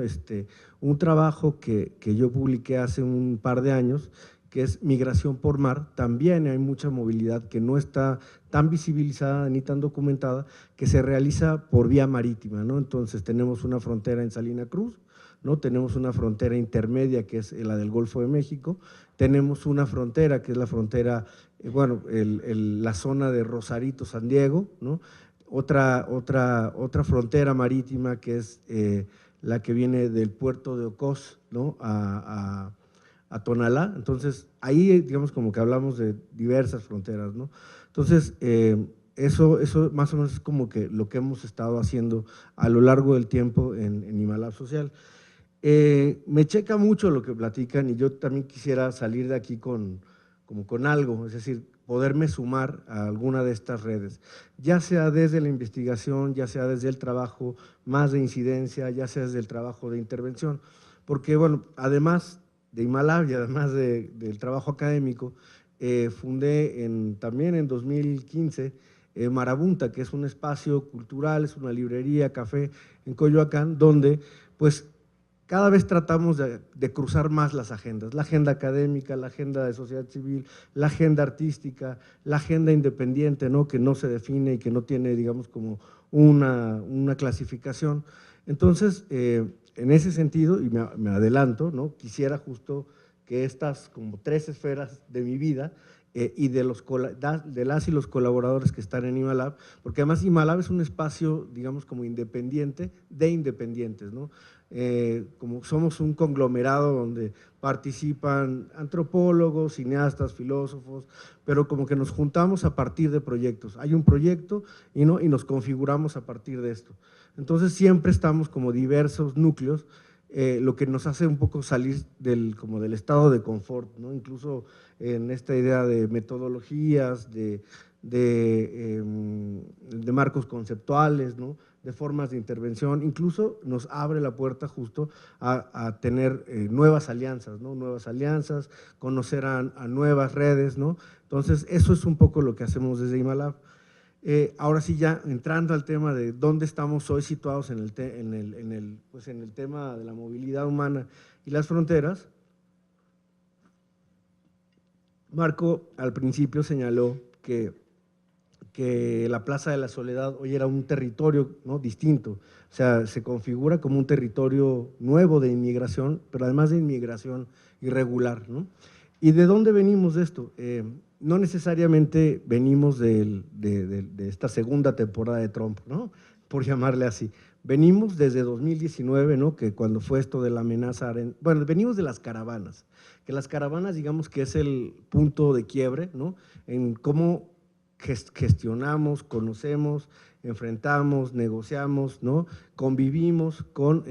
Un trabajo que yo publiqué hace un par de años, que es Migración por Mar, también hay mucha movilidad que no está tan visibilizada ni tan documentada, que se realiza por vía marítima, ¿no? Entonces tenemos una frontera en Salina Cruz, ¿no? Tenemos una frontera intermedia que es la del Golfo de México, tenemos una frontera que es la frontera bueno, la zona de Rosarito, San Diego, ¿no? Otra frontera marítima que es la que viene del puerto de Ocos, ¿no? a Tonalá. Entonces, ahí digamos como que hablamos de diversas fronteras, ¿no? Entonces, eso más o menos es como que lo que hemos estado haciendo a lo largo del tiempo en Imalab Social. Me checa mucho lo que platican y yo también quisiera salir de aquí como con algo, es decir, poderme sumar a alguna de estas redes, ya sea desde la investigación, ya sea desde el trabajo más de incidencia, ya sea desde el trabajo de intervención, porque bueno, además de Imalab y además del trabajo académico, fundé también en 2015 Marabunta, que es un espacio cultural, es una librería, café en Coyoacán, donde pues cada vez tratamos de cruzar más las agendas, la agenda académica, la agenda de sociedad civil, la agenda artística, la agenda independiente, ¿no? Que no se define y que no tiene, digamos, como una clasificación. Entonces, en ese sentido, y me adelanto, ¿no? Quisiera justo que estas como 3 esferas de mi vida y de las y los colaboradores que están en Imalab, porque además Imalab es un espacio, digamos, como independiente de independientes, ¿no? Como somos un conglomerado donde participan antropólogos, cineastas, filósofos, pero como que nos juntamos a partir de proyectos. Hay un proyecto y nos configuramos a partir de esto. Entonces siempre estamos como diversos núcleos, lo que nos hace un poco salir como del estado de confort, ¿no? Incluso en esta idea de metodologías, de marcos conceptuales, ¿no? De formas de intervención, incluso nos abre la puerta justo a tener nuevas alianzas, ¿no? Nuevas alianzas, conocer a nuevas redes, ¿no? Entonces, eso es un poco lo que hacemos desde Imalab. Ahora sí, ya entrando al tema de dónde estamos hoy situados en el tema de la movilidad humana y las fronteras, Marco al principio señaló que la Plaza de la Soledad hoy era un territorio, ¿no? Distinto, o sea, se configura como un territorio nuevo de inmigración, pero además de inmigración irregular, ¿no? ¿Y de dónde venimos de esto? No necesariamente venimos de esta segunda temporada de Trump, ¿no? Por llamarle así. Venimos desde 2019, ¿no? Que cuando fue esto de la amenaza, bueno, venimos de las caravanas, que las caravanas digamos que es el punto de quiebre, ¿no? En cómo gestionamos, conocemos, enfrentamos, negociamos, ¿no? Convivimos con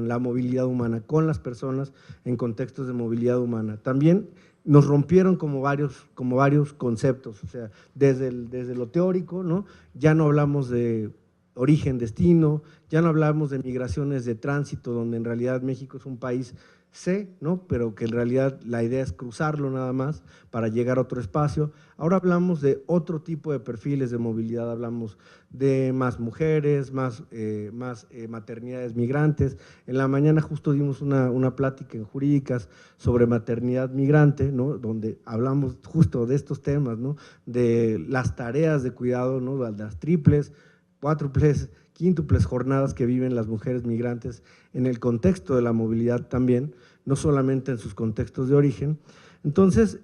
la movilidad humana, con las personas en contextos de movilidad humana. También nos rompieron como varios conceptos, o sea, desde lo teórico, ¿no? Ya no hablamos de origen-destino, ya no hablamos de migraciones de tránsito, donde en realidad México es un país C, ¿no? Pero que en realidad la idea es cruzarlo nada más para llegar a otro espacio. Ahora hablamos de otro tipo de perfiles de movilidad, hablamos de más mujeres, más maternidades migrantes. En la mañana justo dimos una plática en Jurídicas sobre maternidad migrante, ¿no? Donde hablamos justo de estos temas, ¿no? De las tareas de cuidado, ¿no? Las triples, cuádruples, quíntuples jornadas que viven las mujeres migrantes en el contexto de la movilidad también, no solamente en sus contextos de origen. Entonces,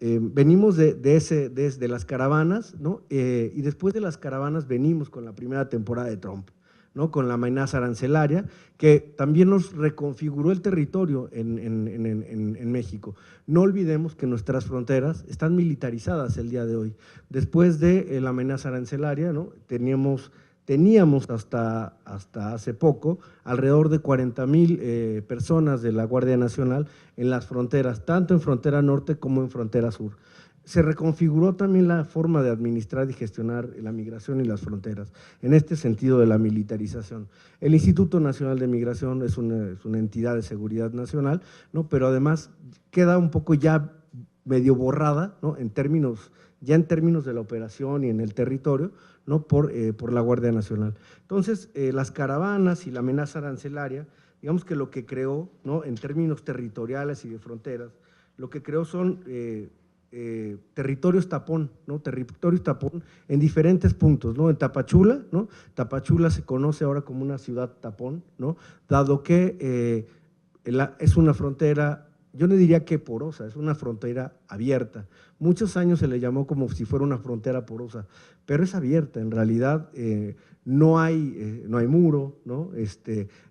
venimos de las caravanas, ¿no? Y después de las caravanas venimos con la primera temporada de Trump, ¿no? Con la amenaza arancelaria, que también nos reconfiguró el territorio en México. No olvidemos que nuestras fronteras están militarizadas el día de hoy. Después de la amenaza arancelaria, ¿no? Teníamos hasta hace poco alrededor de 40,000 personas de la Guardia Nacional en las fronteras, tanto en frontera norte como en frontera sur. Se reconfiguró también la forma de administrar y gestionar la migración y las fronteras, en este sentido de la militarización. El Instituto Nacional de Migración es una entidad de seguridad nacional, ¿no? Pero además queda un poco ya medio borrada, ¿no? En términos de la operación y en el territorio, ¿no? Por la Guardia Nacional. Entonces, las caravanas y la amenaza arancelaria, digamos que lo que creó, ¿no? En términos territoriales y de fronteras, lo que creó son territorios tapón, ¿no? Territorios tapón en diferentes puntos, ¿no? En Tapachula, ¿no? Tapachula se conoce ahora como una ciudad tapón, ¿no? Dado que es una frontera yo no diría que porosa, es una frontera abierta. Muchos años se le llamó como si fuera una frontera porosa, pero es abierta, en realidad no hay muro, ¿no?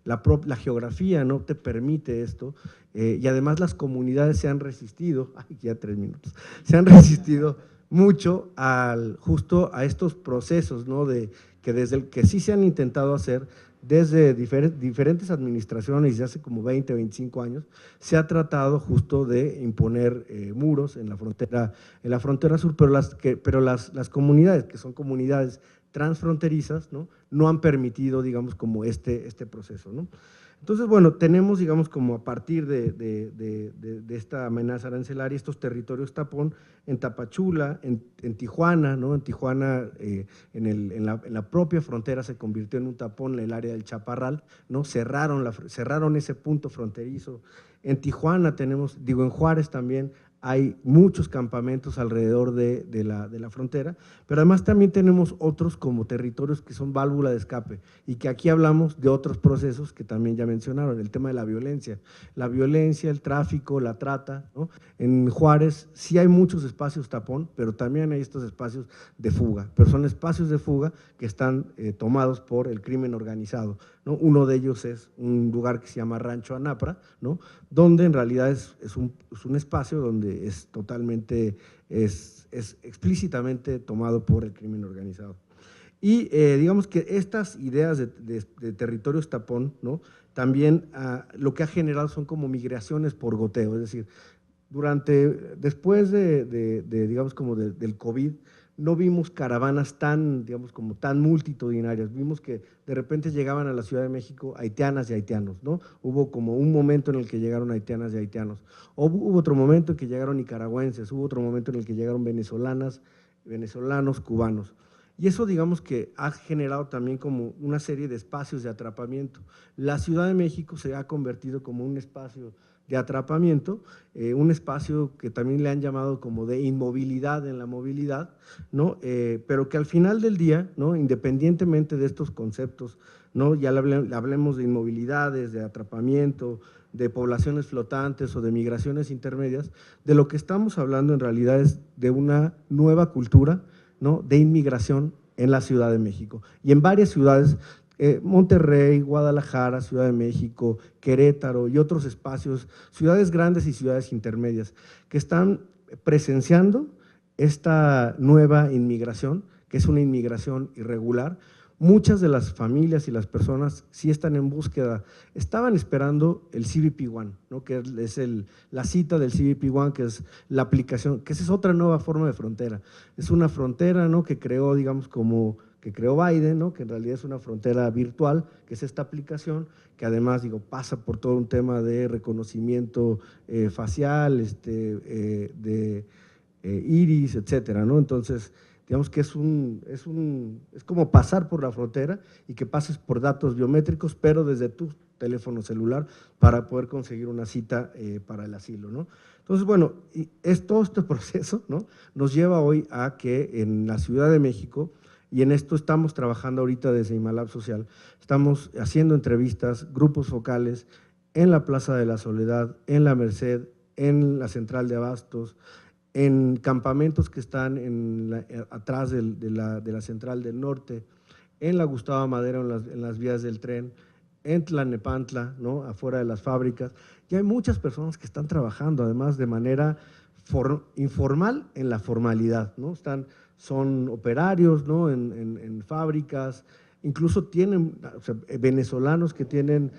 La geografía no te permite esto, y además las comunidades se han resistido, ay, ya 3 minutos, se han resistido mucho justo a estos procesos, ¿no? Que sí se han intentado hacer desde diferentes administraciones, y hace como 20 o 25 años, se ha tratado justo de imponer muros en la frontera sur, pero las comunidades, que son comunidades transfronterizas, no han permitido, digamos, como este proceso, ¿no? Entonces, bueno, tenemos, digamos, como a partir de esta amenaza arancelaria, estos territorios tapón en Tapachula, en Tijuana, ¿no? En Tijuana, en la propia frontera se convirtió en un tapón el área del Chaparral, ¿no? Cerraron ese punto fronterizo. En Tijuana tenemos, digo, en Juárez también hay muchos campamentos alrededor de la frontera, pero además también tenemos otros como territorios que son válvula de escape, y que aquí hablamos de otros procesos que también ya mencionaron, el tema de la violencia, el tráfico, la trata, ¿no? En Juárez sí hay muchos espacios tapón, pero también hay estos espacios de fuga, pero son espacios de fuga que están tomados por el crimen organizado, ¿no? Uno de ellos es un lugar que se llama Rancho Anapra, ¿no? Donde en realidad es un espacio donde es totalmente, es explícitamente tomado por el crimen organizado. Y digamos que estas ideas de territorios tapón, ¿no? También lo que ha generado son como migraciones por goteo, es decir, después digamos como del COVID, no vimos caravanas digamos, como tan multitudinarias. Vimos que de repente llegaban a la Ciudad de México haitianas y haitianos, ¿no? Hubo como un momento en el que llegaron haitianas y haitianos. Hubo otro momento en que llegaron nicaragüenses, hubo otro momento en el que llegaron venezolanos, cubanos. Y eso, digamos, que ha generado también como una serie de espacios de atrapamiento. La Ciudad de México se ha convertido como un espacio de atrapamiento, un espacio que también le han llamado como de inmovilidad en la movilidad, ¿no? Pero que al final del día, ¿no? Independientemente de estos conceptos, ¿no? Ya hablemos de inmovilidades, de atrapamiento, de poblaciones flotantes o de migraciones intermedias, de lo que estamos hablando en realidad es de una nueva cultura, ¿no? De inmigración en la Ciudad de México y en varias ciudades, Monterrey, Guadalajara, Ciudad de México, Querétaro y otros espacios, ciudades grandes y ciudades intermedias, que están presenciando esta nueva inmigración, que es una inmigración irregular. Muchas de las familias y las personas sí están en búsqueda, estaban esperando el CBP-1, ¿no? Que es la cita del CBP-1, que es la aplicación, que esa es otra nueva forma de frontera. Es una frontera, ¿no? Que creó, digamos, que creó Biden, ¿no? Que en realidad es una frontera virtual, que es esta aplicación, que además, digo, pasa por todo un tema de reconocimiento facial, de iris, etcétera, ¿no? Entonces, digamos que es como pasar por la frontera y que pases por datos biométricos, pero desde tu teléfono celular para poder conseguir una cita para el asilo, ¿no? Entonces, bueno, todo este proceso, ¿no? Nos lleva hoy a que en la Ciudad de México, y en esto estamos trabajando ahorita desde Imalab Social, estamos haciendo entrevistas, grupos focales en la Plaza de la Soledad, en la Merced, en la Central de Abastos, en campamentos que están atrás de la Central del Norte, en la Gustavo Madero, en las vías del tren, en Tlalnepantla, ¿no? Afuera de las fábricas. Y hay muchas personas que están trabajando, además, de manera informal en la formalidad, ¿no? Son operarios, ¿no? En fábricas, incluso tienen, o sea, venezolanos que tienen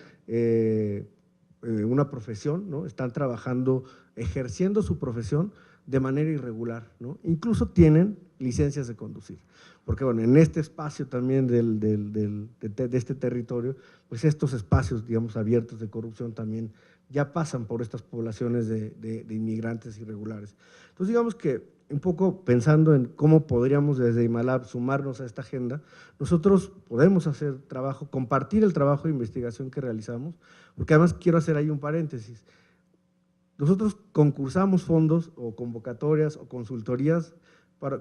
una profesión, ¿no? Están trabajando, ejerciendo su profesión de manera irregular, ¿no? Incluso tienen licencias de conducir, porque bueno, en este espacio también de este territorio, pues estos espacios, digamos, abiertos de corrupción también ya pasan por estas poblaciones de inmigrantes irregulares. Entonces, digamos que un poco pensando en cómo podríamos desde Imalab sumarnos a esta agenda, nosotros podemos hacer trabajo, compartir el trabajo de investigación que realizamos, porque además quiero hacer ahí un paréntesis. Nosotros concursamos fondos o convocatorias o consultorías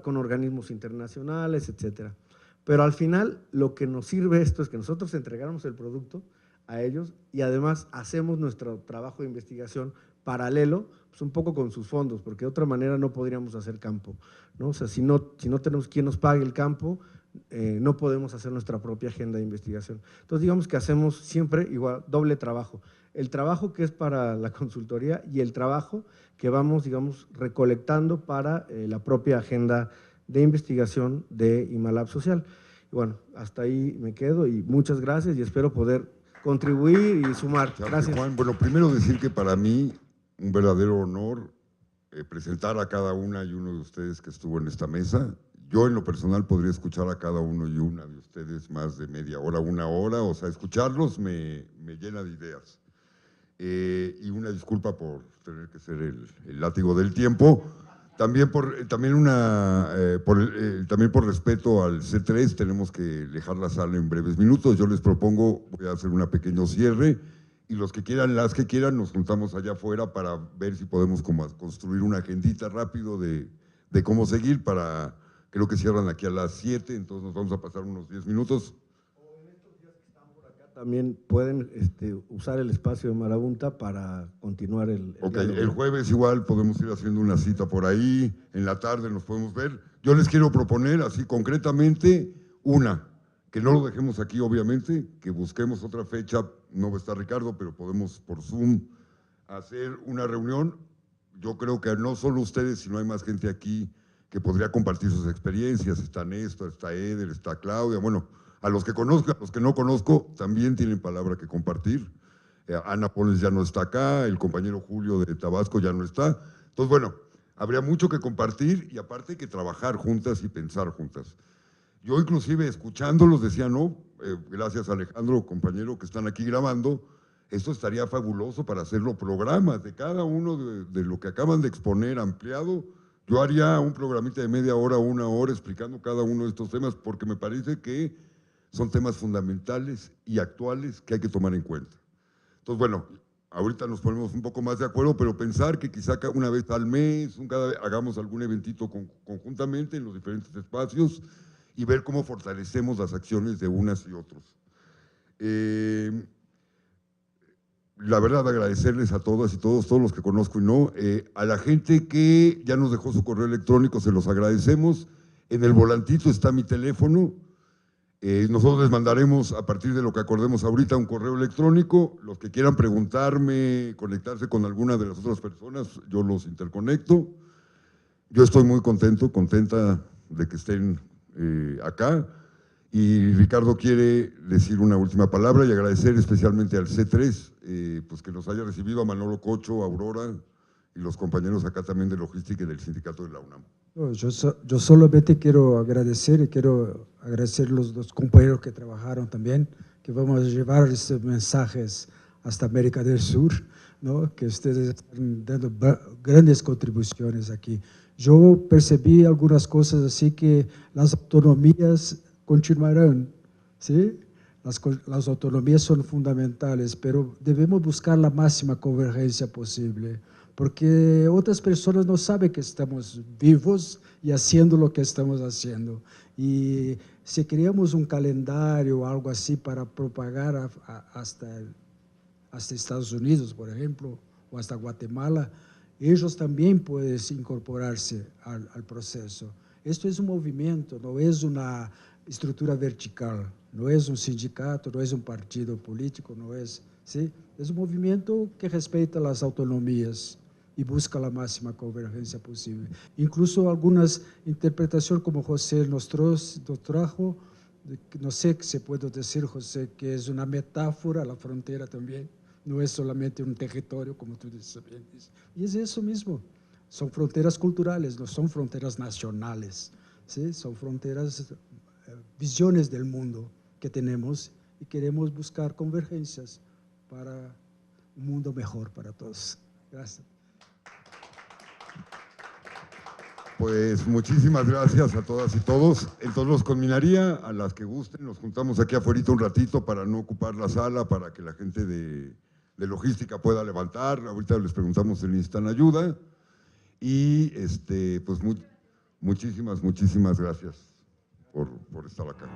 con organismos internacionales, etcétera. Pero al final lo que nos sirve esto es que nosotros entregamos el producto a ellos y además hacemos nuestro trabajo de investigación paralelo, pues un poco con sus fondos, porque de otra manera no podríamos hacer campo, ¿no? O sea, si no tenemos quien nos pague el campo, no podemos hacer nuestra propia agenda de investigación. Entonces, digamos que hacemos siempre igual doble trabajo. El trabajo que es para la consultoría y el trabajo que vamos, digamos, recolectando para la propia agenda de investigación de Imalab Social. Y bueno, hasta ahí me quedo y muchas gracias y espero poder contribuir y sumar. Gracias. Juan, bueno, primero decir que para mí un verdadero honor presentar a cada una y uno de ustedes que estuvo en esta mesa. Yo en lo personal podría escuchar a cada uno y una de ustedes más de media hora, una hora, o sea, escucarlos me llena de ideas. Y una disculpa por tener que ser el látigo del tiempo. También por respeto al C3 tenemos que dejar la sala en breves minutos. Yo les propongo, voy a hacer un pequeño cierre y los que quieran, las que quieran, nos juntamos allá afuera para ver si podemos construir una agendita rápido de cómo seguir para, creo que cierran aquí a las 7, entonces nos vamos a pasar unos 10 minutos. También pueden usar el espacio de Marabunta para continuar el Ok, diálogo. el jueves igual podemos ir haciendo una cita por ahí, en la tarde nos podemos ver. Yo les quiero proponer así concretamente que no lo dejemos aquí obviamente, que busquemos otra fecha, no va a estar Ricardo, pero podemos por Zoom hacer una reunión. Yo creo que no solo ustedes, sino hay más gente aquí que podría compartir sus experiencias. Está Néstor, está Eder, está Claudia, bueno, a los que conozco, a los que no conozco, también tienen palabra que compartir. Ana Poles ya no está acá, el compañero Julio de Tabasco ya no está. Entonces, bueno, habría mucho que compartir y aparte hay que trabajar juntas y pensar juntas. Yo inclusive escuchándolos decía, no, gracias Alejandro, compañero, que están aquí grabando, esto estaría fabuloso para hacerlo programas de cada uno de lo que acaban de exponer ampliado. Yo haría un programita de media hora, una hora explicando cada uno de estos temas porque me parece que son temas fundamentales y actuales que hay que tomar en cuenta. Entonces, bueno, ahorita nos ponemos un poco más de acuerdo, pero pensar que quizá una vez al mes, hagamos algún eventito conjuntamente en los diferentes espacios y ver cómo fortalecemos las acciones de unas y otros. La verdad, agradecerles a todas y todos los que conozco y no. A la gente que ya nos dejó su correo electrónico, se los agradecemos. En el volantito está mi teléfono. Nosotros les mandaremos, a partir de lo que acordemos ahorita, un correo electrónico. Los que quieran preguntarme, conectarse con alguna de las otras personas, yo los interconecto. Yo estoy muy contenta de que estén acá. Y Ricardo quiere decir una última palabra y agradecer especialmente al C3, pues que nos haya recibido, a Manolo Cocho, a Aurora y los compañeros acá también de logística y del sindicato de la UNAM. Yo solamente quiero agradecer y quiero agradecer a los dos compañeros que trabajaron también, que vamos a llevar estos mensajes hasta América del Sur, ¿no? Que ustedes están dando grandes contribuciones aquí. Yo percibí algunas cosas así que las autonomías continuarán, ¿sí? Las autonomías son fundamentales, pero debemos buscar la máxima convergencia posible, porque otras personas no saben que estamos vivos y haciendo lo que estamos haciendo. Y si creamos un calendario o algo así para propagar hasta Estados Unidos, por ejemplo, o hasta Guatemala, ellos también pueden incorporarse al proceso. Esto es un movimiento, no es una estructura vertical, no es un sindicato, no es un partido político, no es, ¿sí? Es un movimiento que respeta las autonomías y busca la máxima convergencia posible. Incluso algunas interpretaciones como José nos trajo, no sé qué se puede decir, José, que es una metáfora, la frontera también, no es solamente un territorio, como tú dices. Y es eso mismo, son fronteras culturales, no son fronteras nacionales, ¿sí? Son fronteras, visiones del mundo que tenemos y queremos buscar convergencias para un mundo mejor para todos. Gracias. Pues muchísimas gracias a todas y todos. Entonces los conminaría, a las que gusten, nos juntamos aquí afuera un ratito para no ocupar la sala, para que la gente de logística pueda levantar. Ahorita les preguntamos si necesitan ayuda. Y pues muchísimas gracias por estar acá.